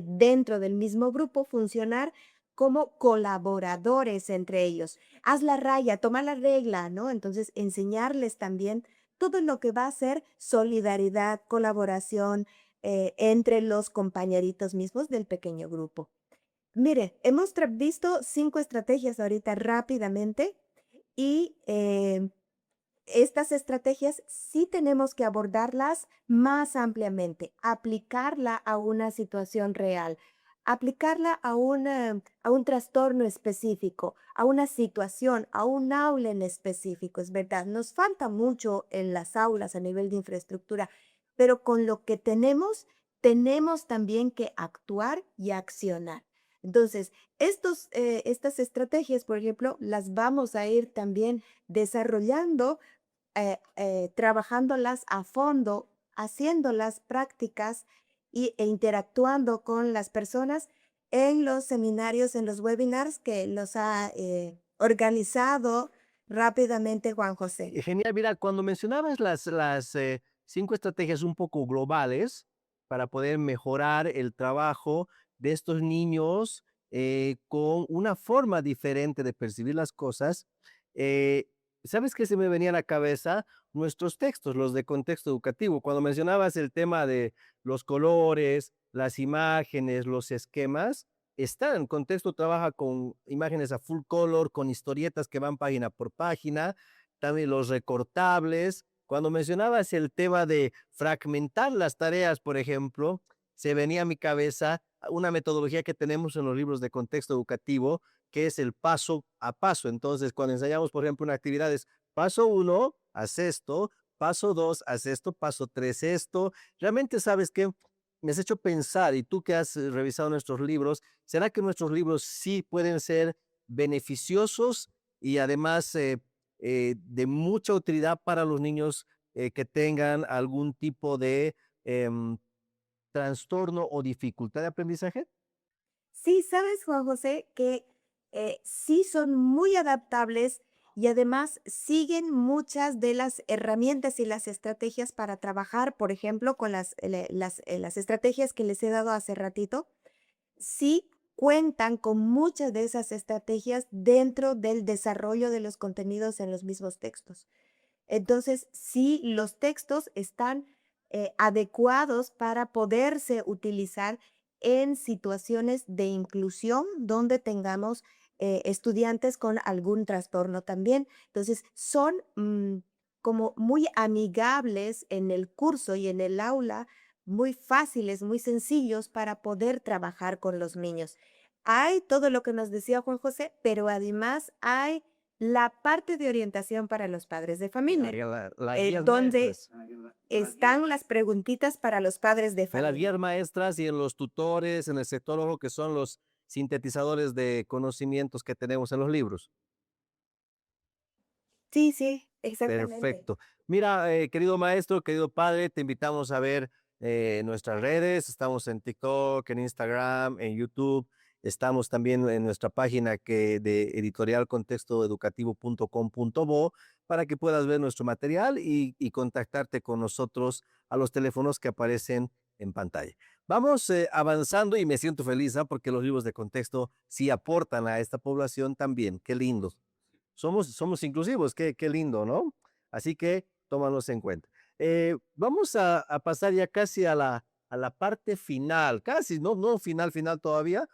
dentro del mismo grupo funcionar como colaboradores entre ellos. Haz la raya, toma la regla, ¿no? Entonces, enseñarles también todo lo que va a ser solidaridad, colaboración entre los compañeritos mismos del pequeño grupo. Mire, hemos visto 5 estrategias ahorita rápidamente y estas estrategias sí tenemos que abordarlas más ampliamente, aplicarla a una situación real, aplicarla a un trastorno específico, a una situación, a un aula en específico, es verdad. Nos falta mucho en las aulas a nivel de infraestructura, pero con lo que tenemos también que actuar y accionar. Entonces, estas estrategias, por ejemplo, las vamos a ir también desarrollando trabajándolas a fondo, haciéndolas prácticas e interactuando con las personas en los seminarios, en los webinars que los ha organizado rápidamente Juan José. Genial, mira, cuando mencionabas las 5 estrategias un poco globales para poder mejorar el trabajo de estos niños con una forma diferente de percibir las cosas, eh, ¿sabes qué se me venía a la cabeza? Nuestros textos, los de contexto educativo. Cuando mencionabas el tema de los colores, las imágenes, los esquemas, están. Contexto trabaja con imágenes a full color, con historietas que van página por página, también los recortables. Cuando mencionabas el tema de fragmentar las tareas, por ejemplo, se venía a mi cabeza una metodología que tenemos en los libros de contexto educativo, que es el paso a paso. Entonces, cuando enseñamos, por ejemplo, una actividad es paso 1, haz esto, paso 2, haz esto, paso 3, esto. Realmente, ¿sabes qué? Me has hecho pensar, y tú que has revisado nuestros libros, ¿será que nuestros libros sí pueden ser beneficiosos y además de mucha utilidad para los niños que tengan algún tipo de em, trastorno o dificultad de aprendizaje? Sí, sabes, Juan José, que sí son muy adaptables y además siguen muchas de las herramientas y las estrategias para trabajar, por ejemplo, con las estrategias que les he dado hace ratito. Sí cuentan con muchas de esas estrategias dentro del desarrollo de los contenidos en los mismos textos. Entonces, sí, los textos están adecuados para poderse utilizar en situaciones de inclusión donde tengamos estudiantes con algún trastorno también. Entonces, son como muy amigables en el curso y en el aula, muy fáciles, muy sencillos para poder trabajar con los niños. Hay todo lo que nos decía Juan José, pero además hay la parte de orientación para los padres de familia, Las guías donde maestras. están las preguntitas para los padres de En las familia. guías maestras y en los tutores, en el sectólogo, que son los sintetizadores de conocimientos que tenemos en los libros. Sí, sí, exactamente. Perfecto. Mira, querido maestro, querido padre, te invitamos a ver nuestras redes. Estamos en TikTok, en Instagram, en YouTube. Estamos también en nuestra página de editorialcontextoeducativo.com.bo para que puedas ver nuestro material y contactarte con nosotros a los teléfonos que aparecen en pantalla. Vamos avanzando y me siento feliz, ¿ah? Porque los libros de contexto sí aportan a esta población también. Qué lindo. Somos inclusivos, qué lindo, ¿no? Así que tómanos en cuenta. Vamos a pasar ya casi a la parte final, casi, no final, final todavía,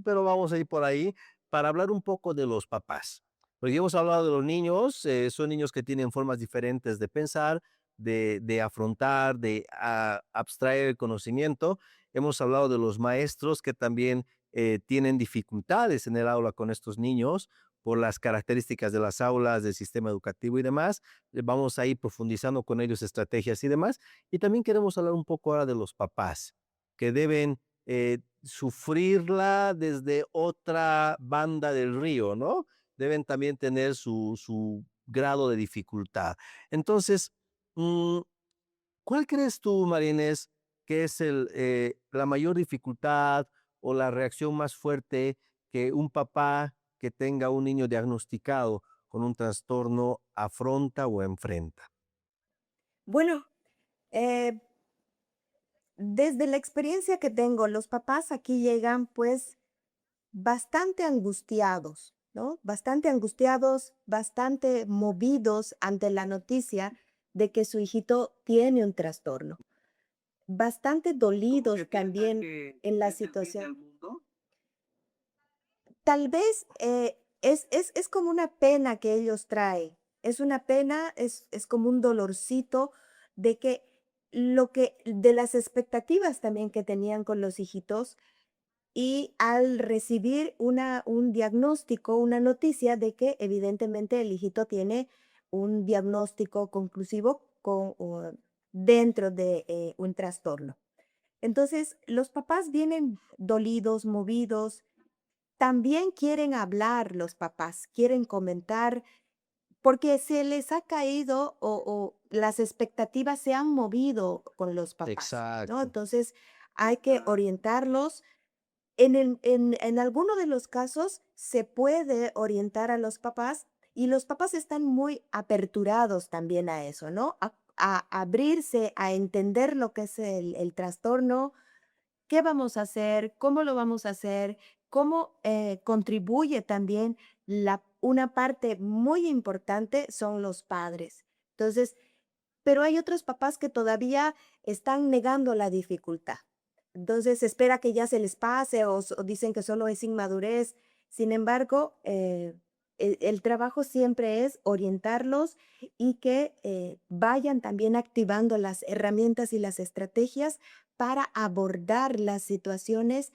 pero vamos a ir por ahí para hablar un poco de los papás. Porque ya hemos hablado de los niños, son niños que tienen formas diferentes de pensar, de afrontar, abstraer el conocimiento. Hemos hablado de los maestros que también tienen dificultades en el aula con estos niños por las características de las aulas, del sistema educativo y demás. Vamos a ir profundizando con ellos estrategias y demás. Y también queremos hablar un poco ahora de los papás, que deben sufrirla desde otra banda del río, ¿no? Deben también tener su grado de dificultad. Entonces, mm, ¿cuál crees tú, María Inés, que es la mayor dificultad o la reacción más fuerte que un papá que tenga un niño diagnosticado con un trastorno afronta o enfrenta? Bueno, eh, desde la experiencia que tengo, los papás aquí llegan pues bastante angustiados, ¿no? Bastante angustiados, bastante movidos ante la noticia de que su hijito tiene un trastorno. Bastante dolidos también en la situación. Tal vez es como una pena que ellos traen. Es una pena, es como un dolorcito de que de las expectativas también que tenían con los hijitos y al recibir un diagnóstico, una noticia de que evidentemente el hijito tiene un diagnóstico conclusivo dentro de un trastorno. Entonces, los papás vienen dolidos, movidos, también quieren hablar los papás, quieren comentar, porque se les ha caído o las expectativas se han movido con los papás, ¿no? Exacto. Entonces, hay que orientarlos en alguno de los casos se puede orientar a los papás y los papás están muy aperturados también a eso, ¿no? A abrirse, a entender lo que es el trastorno, qué vamos a hacer, cómo lo vamos a hacer, cómo contribuye también una parte muy importante son los padres. Entonces, pero hay otros papás que todavía están negando la dificultad. Entonces, espera que ya se les pase o dicen que solo es inmadurez. Sin embargo, el trabajo siempre es orientarlos y que vayan también activando las herramientas y las estrategias para abordar las situaciones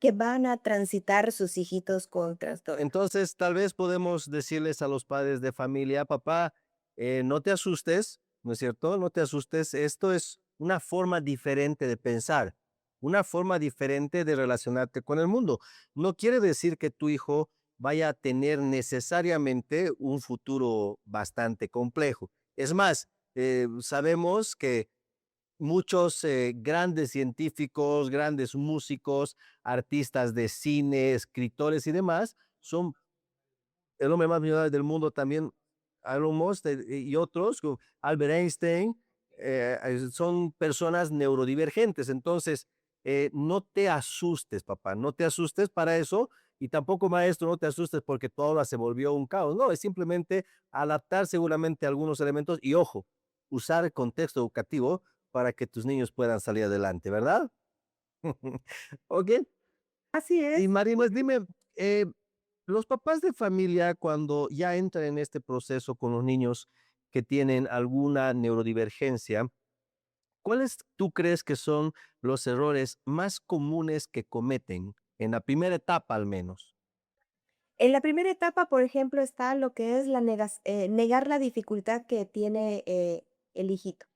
que van a transitar sus hijitos con trastorno. Entonces, tal vez podemos decirles a los padres de familia, papá, no te asustes, ¿no es cierto? No te asustes, esto es una forma diferente de pensar, una forma diferente de relacionarte con el mundo. No quiere decir que tu hijo vaya a tener necesariamente un futuro bastante complejo. Es más, sabemos que muchos grandes científicos, grandes músicos, artistas de cine, escritores y demás, son el hombre más millonario del mundo también, Elon Musk y otros, como Albert Einstein, son personas neurodivergentes. Entonces, no te asustes, papá, no te asustes para eso. Y tampoco, maestro, no te asustes porque todo ahora se volvió un caos. No, es simplemente adaptar seguramente algunos elementos y, ojo, usar el contexto educativo para que tus niños puedan salir adelante, ¿verdad? Ok. Así Y es. Marimes, dime, eh, los papás de familia cuando ya entran en este proceso con los niños que tienen alguna neurodivergencia, ¿cuáles tú crees que son los errores más comunes que cometen en la primera etapa al menos? En la primera etapa, por ejemplo, está lo que es negar la dificultad que tiene el hijito.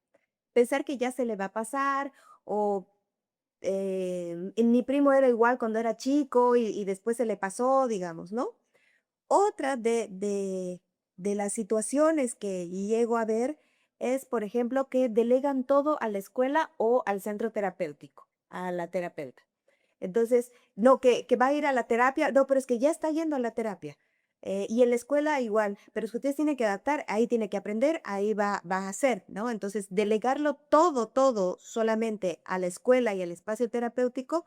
Pensar que ya se le va a pasar o mi primo era igual cuando era chico y después se le pasó, digamos, ¿no? Otra de las situaciones que llego a ver es, por ejemplo, que delegan todo a la escuela o al centro terapéutico, a la terapeuta. Entonces, no, que va a ir a la terapia, no, pero es que ya está yendo a la terapia. Y en la escuela igual, pero es que ustedes tienen que adaptar, ahí tiene que aprender, ahí va a hacer, ¿no? Entonces, delegarlo todo solamente a la escuela y al espacio terapéutico,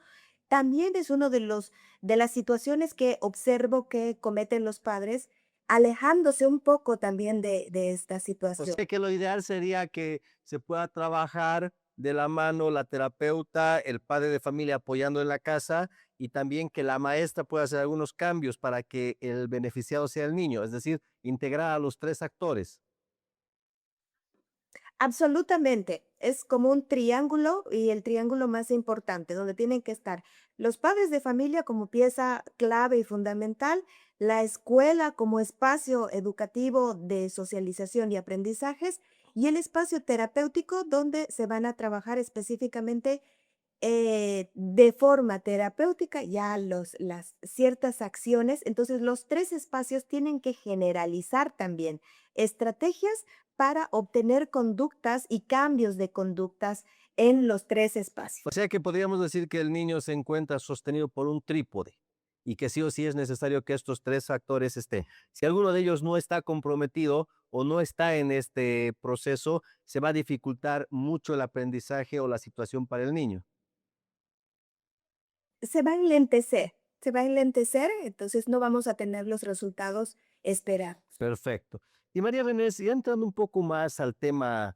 también es uno de las situaciones que observo que cometen los padres, alejándose un poco también de esta O situación. sea que lo ideal sería que se pueda trabajar de la mano la terapeuta, el padre de familia apoyando en la casa y también que la maestra pueda hacer algunos cambios para que el beneficiado sea el niño, es decir, integrar a los tres actores. Absolutamente. Es como un triángulo y el triángulo más importante, donde tienen que estar los padres de familia como pieza clave y fundamental, la escuela como espacio educativo de socialización y aprendizajes y el espacio terapéutico donde se van a trabajar específicamente de forma terapéutica ya las ciertas acciones. Entonces, los tres espacios tienen que generalizar también estrategias para obtener conductas y cambios de conductas en los tres O espacios. sea que podríamos decir que el niño se encuentra sostenido por un trípode. y que sí o sí es necesario que estos tres factores estén. Si alguno de ellos no está comprometido o no está en este proceso, se va a dificultar mucho el aprendizaje o la situación para el niño. se va a enlentecer, entonces no vamos a tener los resultados esperados. Perfecto. Y María Renés, y entrando un poco más al tema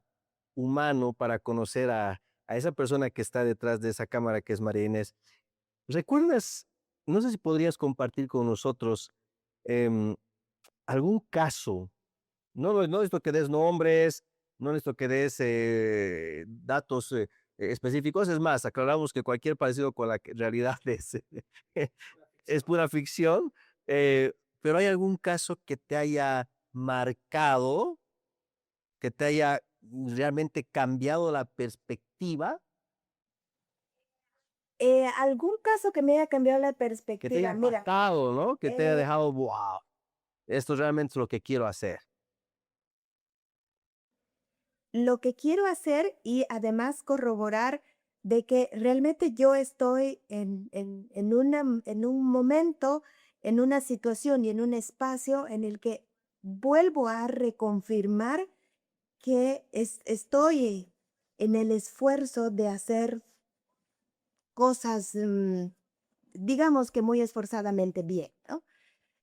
humano para conocer a esa persona que está detrás de esa cámara que es María Inés, ¿recuerdas, no sé si podrías compartir con nosotros em, algún caso? No necesito que des nombres, no necesito que des datos específicos, es más, aclaramos que cualquier parecido con la realidad es pura ficción, pero ¿hay algún caso que te haya marcado, que te haya realmente cambiado la perspectiva, Algún caso que me haya cambiado la que te haya perspectiva, mira, impactado, ¿no? Que te haya eh, dejado, wow, esto realmente es lo que quiero hacer. lo que quiero hacer y además corroborar de que realmente yo estoy en un momento, en una situación y en un espacio en el que vuelvo a reconfirmar que estoy en el esfuerzo de hacer cosas, digamos que muy esforzadamente bien, ¿no?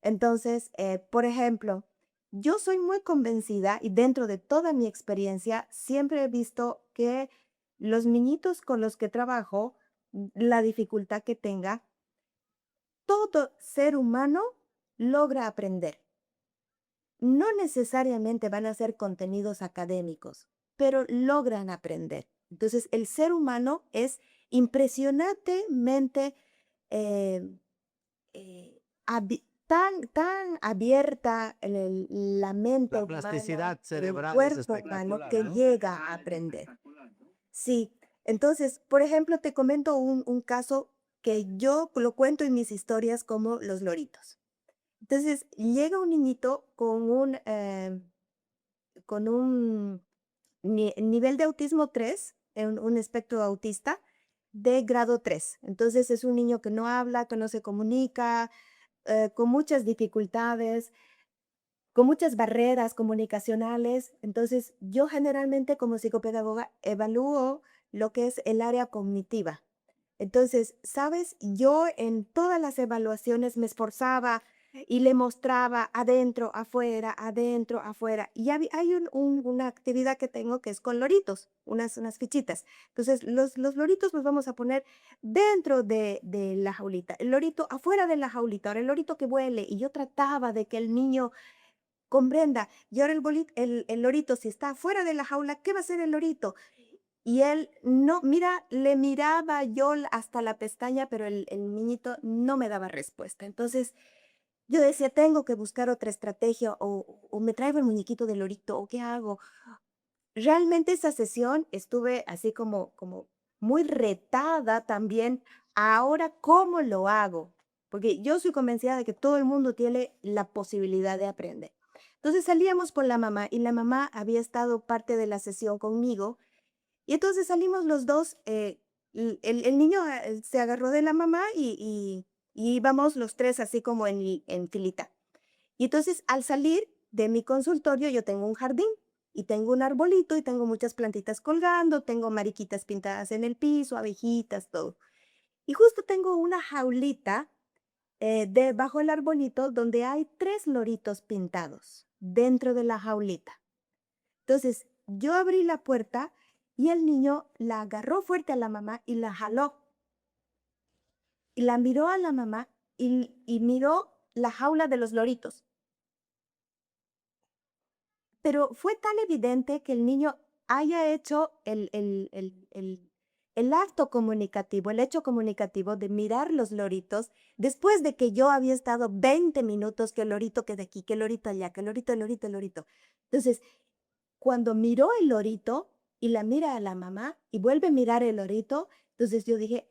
Entonces, por ejemplo, yo soy muy convencida y dentro de toda mi experiencia siempre he visto que los niñitos con los que trabajo, la dificultad que tenga, todo ser humano logra aprender. No necesariamente van a ser contenidos académicos, pero logran aprender. Entonces, el ser humano es impresionantemente eh, tan abierta la mente La humana, plasticidad el cerebral es cuerpo humano espectacular, que ¿no? llega a aprender. Sí, entonces, por ejemplo, te comento un caso que yo lo cuento en mis historias como los loritos. Entonces, llega un niñito con un nivel de autismo 3, un espectro autista de grado 3. Entonces, es un niño que no habla, que no se comunica, con muchas dificultades, con muchas barreras comunicacionales. Entonces, yo generalmente como psicopedagoga evalúo lo que es el área cognitiva. Entonces, ¿sabes? Yo en todas las evaluaciones me esforzaba y le mostraba adentro, afuera. Y hay una actividad que tengo que es con loritos, unas fichitas. Entonces, los loritos los vamos a poner dentro de la jaulita, el lorito afuera de la jaulita, ahora el lorito que vuele. Y yo trataba de que el niño comprenda, y ahora el lorito, si está afuera de la jaula, ¿qué va a hacer el lorito? Y él no, mira, le miraba yo hasta la pestaña, pero el niñito no me daba respuesta. Entonces yo decía, tengo que buscar otra estrategia o me traigo el muñequito del lorito o qué hago. Realmente esa sesión estuve así como muy retada también. Ahora, ¿cómo lo hago? Porque yo soy convencida de que todo el mundo tiene la posibilidad de aprender. Entonces salíamos con la mamá y la mamá había estado parte de la sesión conmigo y entonces salimos los dos, el niño se agarró de la mamá y íbamos los tres así como en filita. Y entonces al salir de mi consultorio yo tengo un jardín y tengo un arbolito y tengo muchas plantitas colgando, tengo mariquitas pintadas en el piso, abejitas, todo. Y justo tengo una jaulita debajo del arbolito donde hay 3 loritos pintados dentro de la jaulita. Entonces, yo abrí la puerta y el niño la agarró fuerte a la mamá y la jaló. Y la miró a la mamá y miró la jaula de los loritos. Pero fue tan evidente que el niño haya hecho el acto comunicativo, el hecho comunicativo de mirar los loritos después de que yo había estado 20 minutos que el lorito quede aquí, que el lorito allá, que el lorito, el lorito, el lorito. Entonces, cuando miró el lorito y la mira a la mamá y vuelve a mirar el lorito, entonces yo dije,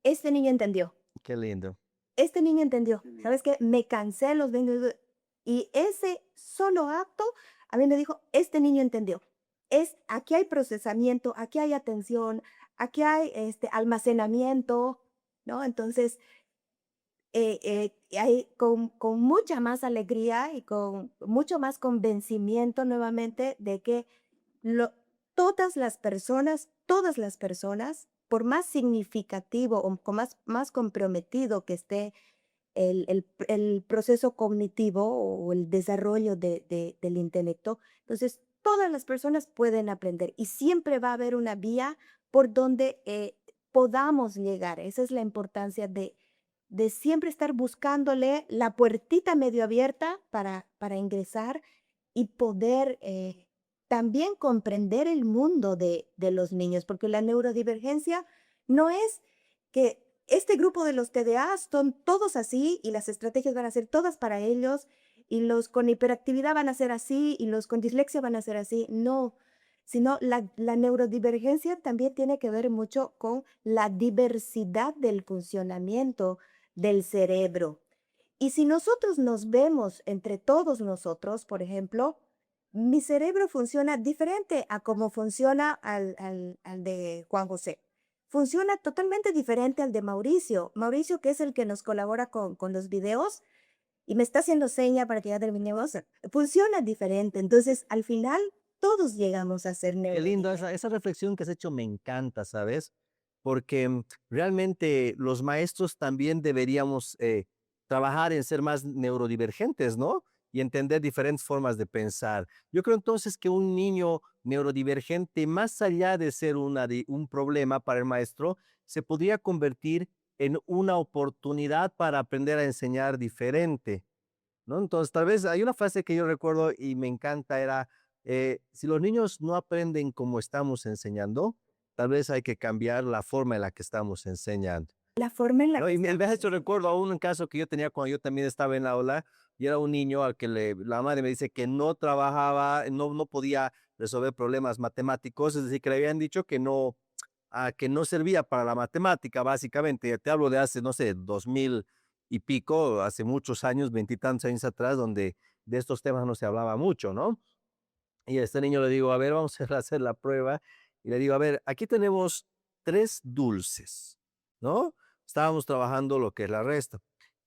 este niño entendió, Qué lindo. este niño entendió. ¿Sabes qué? Me cansé los 20 minutos y ese solo acto a mí me dijo, este niño entendió. Aquí hay procesamiento, aquí hay atención, aquí hay almacenamiento, ¿no? Entonces, hay con mucha más alegría y con mucho más convencimiento nuevamente de que lo todas las personas, por más significativo o con más comprometido que esté el proceso cognitivo o el desarrollo del intelecto, entonces todas las personas pueden aprender y siempre va a haber una vía por donde podamos llegar. Esa es la importancia de siempre estar buscándole la puertita medio abierta para ingresar y poder también comprender el mundo de los niños, porque la neurodivergencia no es que este grupo de los TDA son todos así y las estrategias van a ser todas para ellos y los con hiperactividad van a ser así y los con dislexia van a ser así. No, sino la neurodivergencia también tiene que ver mucho con la diversidad del funcionamiento del cerebro. Y si nosotros nos vemos entre todos nosotros, por ejemplo, mi cerebro funciona diferente a como funciona al de Juan José. Funciona totalmente diferente al de Mauricio. Mauricio, que es el que nos colabora con los videos y me está haciendo seña para que ya terminemos, funciona diferente. Entonces, al final, todos llegamos a ser Qué lindo, neurodivergentes. esa reflexión que has hecho me encanta, ¿sabes? Porque realmente los maestros también deberíamos trabajar en ser más neurodivergentes, ¿no? Y entender diferentes formas de pensar. Yo creo entonces que un niño neurodivergente, más allá de ser un problema para el maestro, se podría convertir en una oportunidad para aprender a enseñar diferente, ¿no? Entonces, tal vez hay una frase que yo recuerdo y me encanta, era, si los niños no aprenden como estamos enseñando, tal vez hay que cambiar la forma en la que estamos enseñando. La forma en la No, que y me estamos has hecho recuerdo a un caso que yo tenía cuando yo también estaba en la aula, y era un niño al que la madre me dice que no trabajaba, no podía resolver problemas matemáticos, es decir, que le habían dicho que no servía para la matemática, básicamente. Te hablo de hace, no sé, 2000 y pico, hace muchos años, veintitantos años atrás, donde de estos temas no se hablaba mucho, ¿no? Y a este niño le digo, a ver, vamos a hacer la prueba. Y le digo, a ver, aquí tenemos 3 dulces, ¿no? Estábamos trabajando lo que es la resta.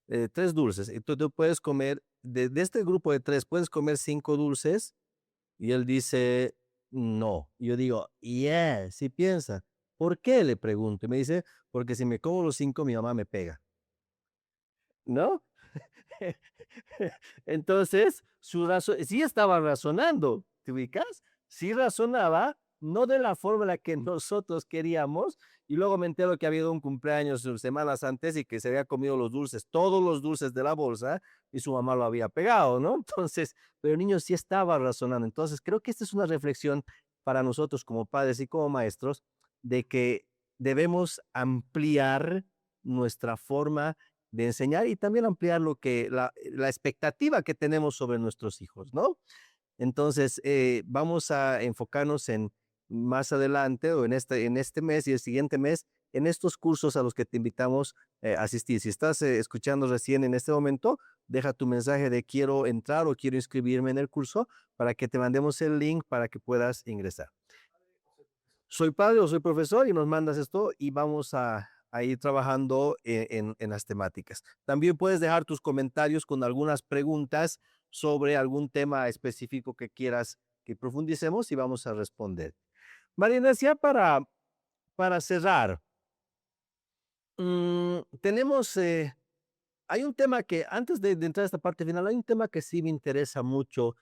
3 dulces. Y tú puedes comer, de este grupo de 3, puedes comer 5 dulces. Y él dice, no. Y yo digo, yeah, sí piensa. ¿Por qué? Le pregunto. Y me dice, porque si me como los 5, mi mamá me pega. ¿No? Entonces, sí estaba razonando, ¿te ubicas? Sí razonaba, no de la forma en la que nosotros queríamos, y luego me entero que había habido un cumpleaños semanas antes y que se había comido los dulces, todos los dulces de la bolsa, y su mamá lo había pegado, ¿no? Entonces, pero el niño sí estaba razonando. Entonces, creo que esta es una reflexión para nosotros como padres y como maestros, de que debemos ampliar nuestra forma de enseñar y también ampliar lo que la expectativa que tenemos sobre nuestros hijos, ¿no? Entonces, vamos a enfocarnos en más adelante o en este mes y el siguiente mes, en estos cursos a los que te invitamos a asistir. Si estás escuchando recién en este momento, deja tu mensaje de quiero entrar o quiero inscribirme en el curso para que te mandemos el link para que puedas ingresar. Soy padre o soy profesor y nos mandas esto y vamos a ir trabajando en las temáticas. También puedes dejar tus comentarios con algunas preguntas sobre algún tema específico que quieras que profundicemos y vamos a responder. Marina, ya para cerrar, tenemos, hay un tema que antes de entrar a esta parte final, hay un tema que sí me interesa mucho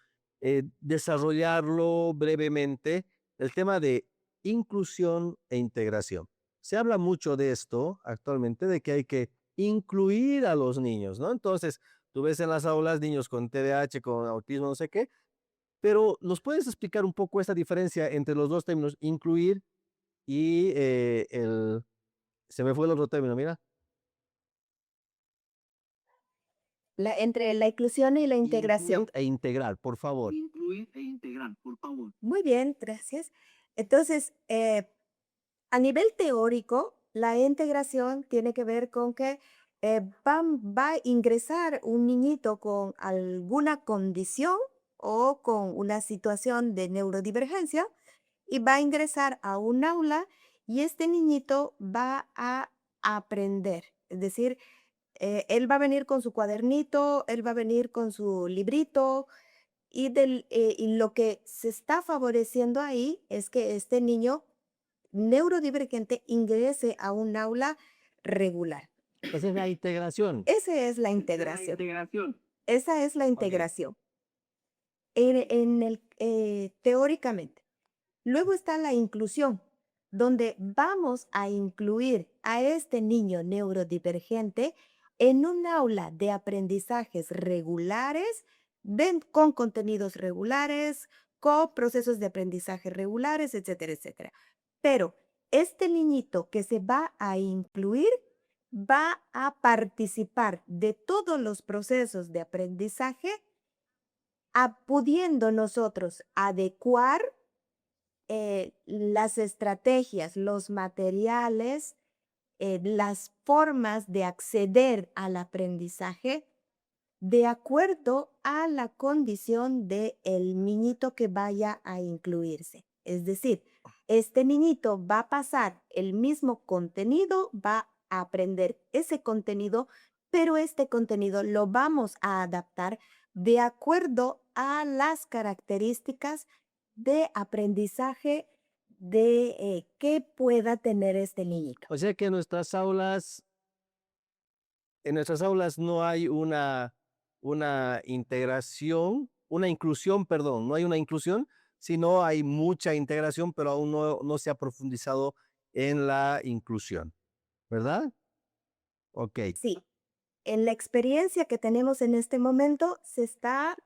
desarrollarlo brevemente, el tema de inclusión e integración. Se habla mucho de esto actualmente, de que hay que incluir a los niños, ¿no? Entonces, tú ves en las aulas niños con TDAH, con autismo, no sé qué, pero ¿nos puedes explicar un poco esta diferencia entre los dos términos, incluir y se me fue el otro término, mira, entre la inclusión y la integración. incluir e integrar, por favor. Incluir e integrar, por favor. Muy bien, gracias. Entonces, a nivel teórico, la integración tiene que ver con que va a ingresar un niñito con alguna condición o con una situación de neurodivergencia y va a ingresar a un aula y este niñito va a aprender. Es decir, Él va a venir con su cuadernito, él va a venir con su librito y lo que se está favoreciendo ahí es que este niño neurodivergente ingrese a un aula regular. Esa es la integración. Esa es la integración. Esa es la integración. Teóricamente. Luego está la inclusión, donde vamos a incluir a este niño neurodivergente en un aula de aprendizajes regulares, con contenidos regulares, con procesos de aprendizaje regulares, etcétera, etcétera. Pero este niñito que se va a incluir va a participar de todos los procesos de aprendizaje, pudiendo nosotros adecuar las estrategias, los materiales, las formas de acceder al aprendizaje de acuerdo a la condición del niñito que vaya a incluirse. Es decir, este niñito va a pasar el mismo contenido, va a aprender ese contenido, pero este contenido lo vamos a adaptar de acuerdo a las características de aprendizaje que pueda tener este niñito. O sea que en nuestras aulas no hay una integración, una inclusión, perdón, no hay una inclusión, sino hay mucha integración, pero aún no se ha profundizado en la inclusión, ¿verdad? Ok, Sí, en la experiencia que tenemos en este momento se está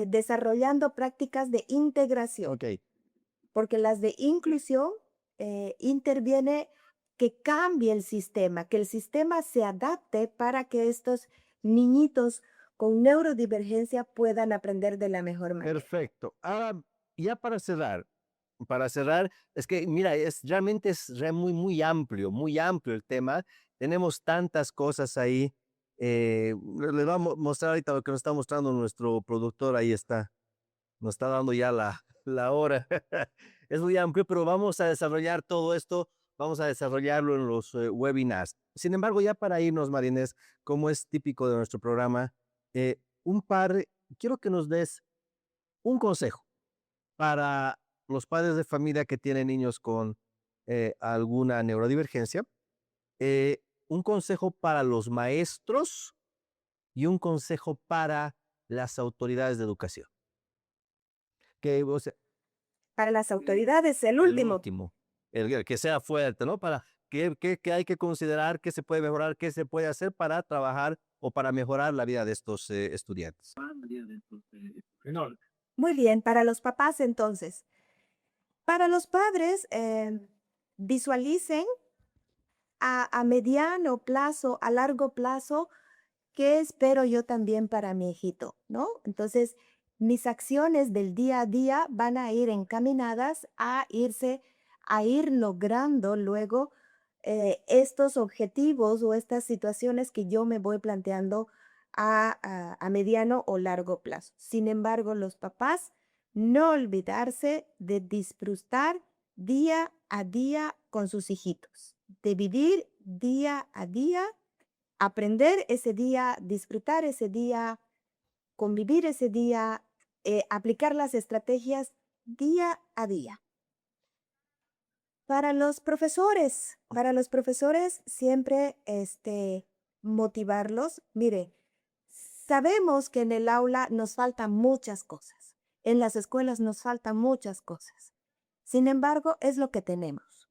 desarrollando prácticas de integración, ok. porque las de inclusión interviene que cambie el sistema, que el sistema se adapte para que estos niñitos con neurodivergencia puedan aprender de la mejor manera. Perfecto. Ahora, ya para cerrar, es que mira, realmente muy muy amplio el tema. Tenemos tantas cosas ahí. Les vamos a mostrar ahorita lo que nos está mostrando nuestro productor. Ahí está. Nos está dando ya la hora. Es muy amplio, pero vamos a desarrollar todo esto. Vamos a desarrollarlo en los webinars. Sin embargo, ya para irnos, Marinés, como es típico de nuestro programa, eh, quiero que nos des un consejo para los padres de familia que tienen niños con alguna neurodivergencia, un consejo para los maestros y un consejo para las autoridades de educación. O sea, Para las autoridades, el el último. último, el que sea fuerte, ¿no? Para qué hay que considerar, qué se puede mejorar, qué se puede hacer para trabajar o para mejorar la vida de estos estudiantes. No, Muy bien, para los papás entonces. Para los padres, visualicen a mediano plazo, a largo plazo, qué espero yo también para mi hijito, ¿no? Entonces, mis acciones del día a día van a ir encaminadas a ir logrando luego estos objetivos o estas situaciones que yo me voy planteando a mediano o largo plazo. Sin embargo, los papás, no olvidarse de disfrutar día a día con sus hijitos, de vivir día a día, aprender ese día, disfrutar ese día, convivir ese día, aplicar las estrategias día a día. Para los profesores siempre motivarlos. Mire, sabemos que en el aula nos faltan muchas cosas, en las escuelas nos faltan muchas cosas. Sin embargo, es lo que tenemos.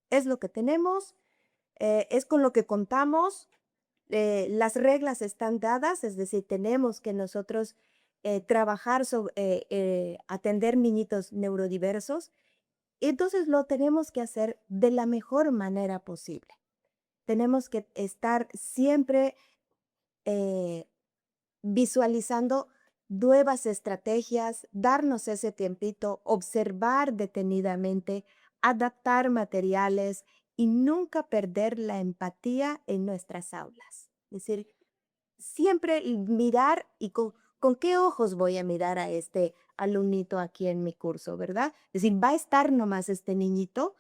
Es lo que tenemos, es con lo que contamos. Las reglas están dadas, es decir, tenemos que nosotros trabajar sobre atender niñitos neurodiversos. Entonces lo tenemos que hacer de la mejor manera posible. Tenemos que estar siempre visualizando nuevas estrategias, darnos ese tiempito, observar detenidamente, adaptar materiales y nunca perder la empatía en nuestras aulas. Es decir, siempre mirar y con qué ojos voy a mirar a este alumnito aquí en mi curso, ¿verdad? Es decir, ¿va a estar nomás este niñito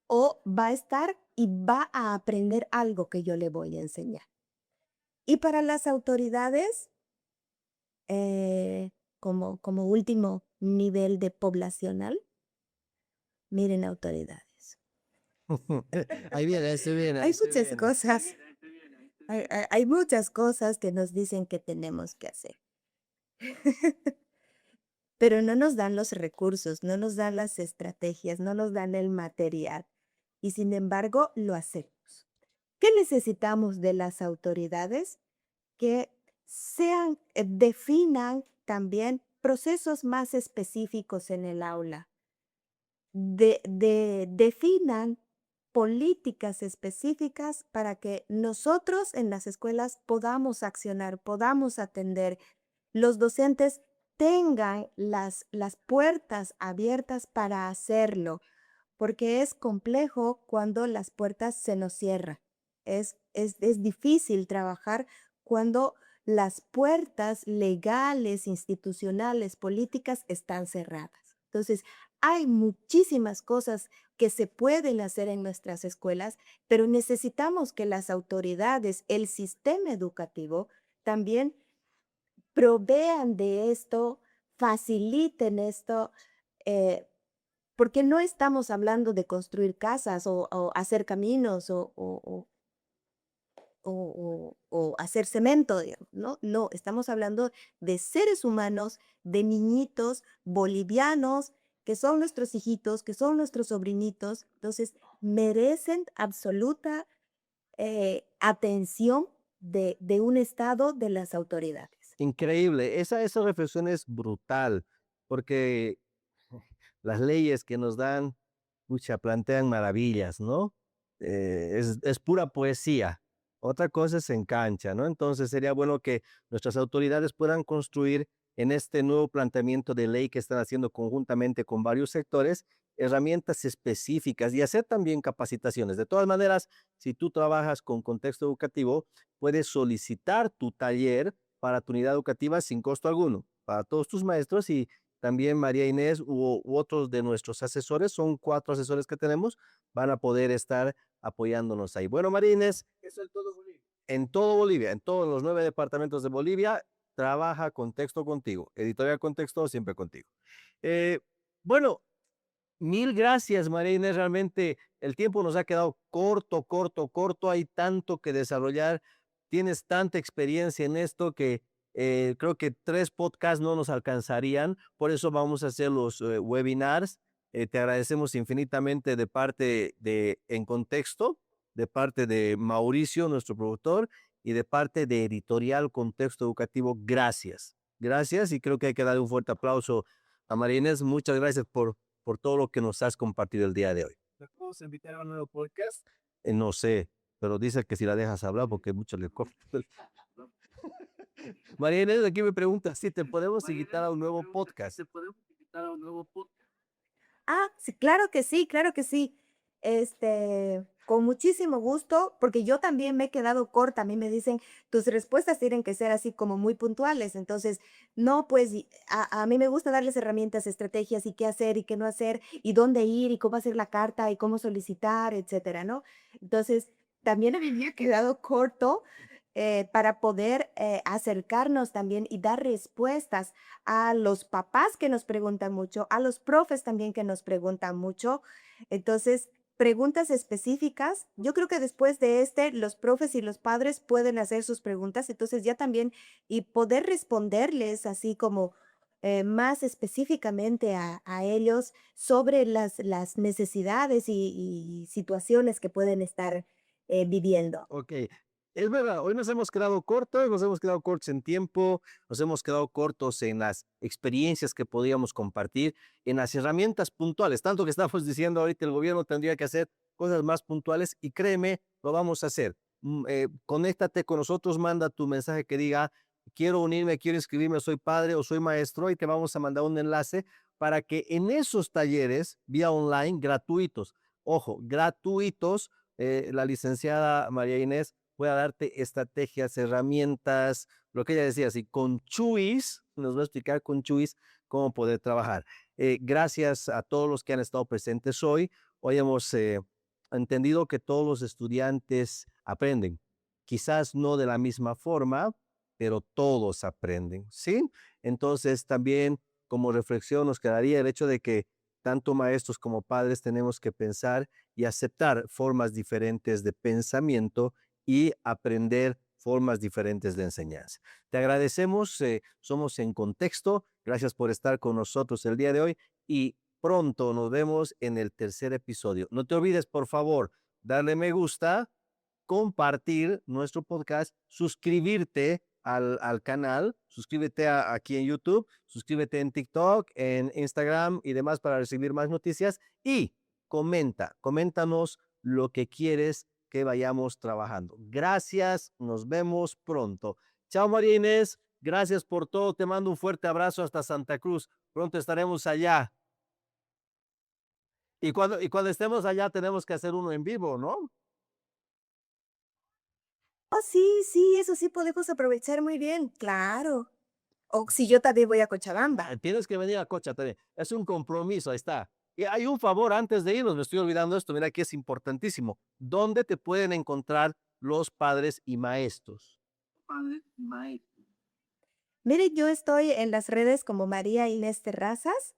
o va a estar y va a aprender algo que yo le voy a enseñar? Y para las autoridades, como último nivel de poblacional, miren autoridades. Ahí viene, ahí se viene, ahí Hay se muchas viene. cosas, hay muchas cosas que nos dicen que tenemos que hacer. Pero no nos dan los recursos, no nos dan las estrategias, no nos dan el material. Y sin embargo, lo hacemos. ¿Qué necesitamos de las autoridades? Que definan también procesos más específicos en el aula. Definan políticas específicas para que nosotros en las escuelas podamos accionar, podamos atender. Los docentes tengan las puertas abiertas para hacerlo, porque es complejo cuando las puertas se nos cierran. Es difícil trabajar cuando las puertas legales, institucionales, políticas están cerradas. Entonces, hay muchísimas cosas que se pueden hacer en nuestras escuelas, pero necesitamos que las autoridades, el sistema educativo, también provean de esto, faciliten esto, eh, porque no estamos hablando de construir casas o hacer caminos o hacer cemento, digamos, ¿no? No, estamos hablando de seres humanos, de niñitos bolivianos, que son nuestros hijitos, que son nuestros sobrinitos. Entonces, merecen absoluta atención de un Estado, de las autoridades. Increíble, esa reflexión es brutal, porque las leyes que nos dan, pucha, plantean maravillas, ¿no? Es pura poesía. Otra cosa es en cancha, ¿no? Entonces sería bueno que nuestras autoridades puedan construir en este nuevo planteamiento de ley que están haciendo conjuntamente con varios sectores, herramientas específicas y hacer también capacitaciones. De todas maneras, si tú trabajas con contexto educativo, puedes solicitar tu taller para tu unidad educativa sin costo alguno, para todos tus maestros y también María Inés u otros de nuestros asesores, son 4 asesores que tenemos, van a poder estar apoyándonos ahí. Bueno, María Inés, Eso es todo Bolivia. en todo Bolivia, en todos los 9 departamentos de Bolivia, trabaja Contexto contigo. Editorial Contexto siempre contigo. Eh, bueno, mil gracias, María Inés. Realmente el tiempo nos ha quedado corto, corto, corto. Hay tanto que desarrollar. Tienes tanta experiencia en esto que creo que 3 podcasts no nos alcanzarían. Por eso vamos a hacer los webinars. Te agradecemos infinitamente de parte de En Contexto, de parte de Mauricio, nuestro productor, y de parte de Editorial Contexto Educativo. Gracias. Gracias y creo que hay que darle un fuerte aplauso a María Inés. Muchas gracias por todo lo que nos has compartido el día de hoy. ¿Nos vamos a invitar a un nuevo podcast? No sé, pero dice que si la dejas hablar porque mucho le corta. María Inés aquí me pregunta si te podemos invitar a un nuevo podcast. ¿Te podemos invitar a un nuevo podcast? Ah, sí, claro que sí, claro que sí. Con muchísimo gusto, porque yo también me he quedado corta. A mí me dicen, tus respuestas tienen que ser así como muy puntuales. Entonces, no, pues a mí me gusta darles herramientas, estrategias y qué hacer y qué no hacer y dónde ir y cómo hacer la carta y cómo solicitar, etcétera, ¿no? Entonces, también a mí me ha quedado corto para poder acercarnos también y dar respuestas a los papás que nos preguntan mucho, a los profes también que nos preguntan mucho. Entonces, preguntas específicas. Yo creo que después de los profes y los padres pueden hacer sus preguntas, entonces ya también y poder responderles así como más específicamente a ellos sobre las necesidades y situaciones que pueden estar viviendo. Ok, es verdad, hoy nos hemos quedado cortos, nos hemos quedado cortos en tiempo, nos hemos quedado cortos en las experiencias que podíamos compartir, en las herramientas puntuales, tanto que estamos diciendo ahorita el gobierno tendría que hacer cosas más puntuales y créeme, lo vamos a hacer. Conéctate con nosotros, manda tu mensaje que diga, quiero unirme, quiero inscribirme, soy padre o soy maestro y te vamos a mandar un enlace para que en esos talleres, vía online, gratuitos, ojo, gratuitos, la licenciada María Inés pueda darte estrategias, herramientas, lo que ella decía, así, con Chuis, nos va a explicar con Chuis cómo poder trabajar. Gracias a todos los que han estado presentes hoy. Hoy hemos entendido que todos los estudiantes aprenden, quizás no de la misma forma, pero todos aprenden, ¿sí? Entonces también como reflexión nos quedaría el hecho de que tanto maestros como padres tenemos que pensar y aceptar formas diferentes de pensamiento y aprender formas diferentes de enseñanza. Te agradecemos, somos En Contexto, gracias por estar con nosotros el día de hoy y pronto nos vemos en el tercer episodio. No te olvides, por favor, darle me gusta, compartir nuestro podcast, suscribirte al canal, suscríbete aquí en YouTube, suscríbete en TikTok, en Instagram y demás para recibir más noticias y coméntanos lo que quieres que vayamos trabajando. Gracias, nos vemos pronto. Chao María Inés, gracias por todo, te mando un fuerte abrazo hasta Santa Cruz, pronto estaremos allá. Y cuando estemos allá tenemos que hacer uno en vivo, ¿no? Oh, sí, sí, eso sí podemos aprovechar muy bien, claro. O si yo también voy a Cochabamba. Tienes que venir a Cocha también. Es un compromiso, ahí está. Y hay un favor antes de irnos, me estoy olvidando esto, mira que es importantísimo. ¿Dónde te pueden encontrar los padres y maestros? Mire, yo estoy en las redes como María Inés Terrazas,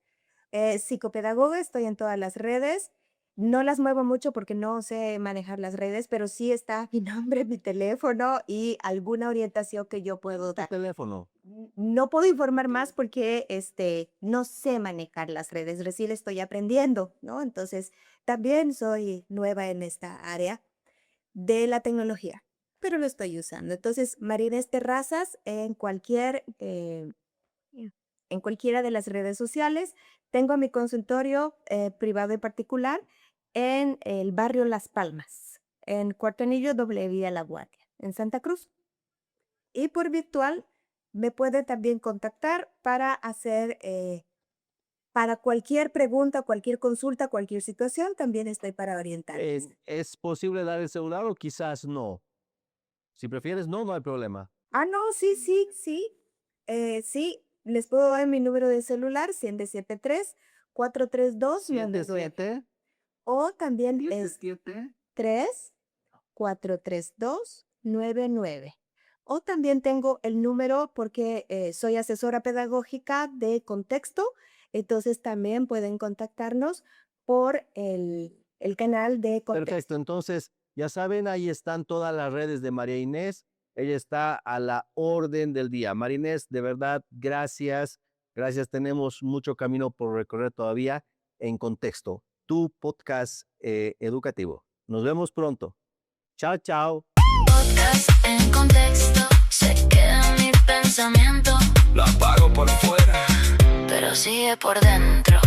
psicopedagoga, estoy en todas las redes. No las muevo mucho porque no sé manejar las redes, pero sí está mi nombre, mi teléfono y alguna orientación que yo puedo Tu dar. teléfono. No puedo informar más porque no sé manejar las redes, recién estoy aprendiendo, ¿no? Entonces, también soy nueva en esta área de la tecnología, pero lo estoy usando. Entonces, María Inés Terrazas en cualquiera de las redes sociales. Tengo mi consultorio privado y particular en el barrio Las Palmas, en Cuarto Anillo, Doble Vía La Guardia, en Santa Cruz. Y por virtual me puede también contactar para hacer, para cualquier pregunta, cualquier consulta, cualquier situación, también estoy para orientarles. ¿Es posible dar el celular o quizás no? Si prefieres no, no hay problema. Ah, no, sí, sí, sí. Sí, les puedo dar mi número de celular, 173-432-99. 77 O también es 77 3-432-99. O también tengo el número porque soy asesora pedagógica de Contexto, entonces también pueden contactarnos por el canal de Contexto. Perfecto, entonces ya saben, ahí están todas las redes de María Inés. Ella está a la orden del día. María Inés, de verdad, gracias. Gracias, tenemos mucho camino por recorrer todavía. En Contexto, tu podcast educativo. Nos vemos pronto. Chao, chao. Podcast En Contexto. Se queda en mi pensamiento, La pago por fuera. pero sigue por dentro.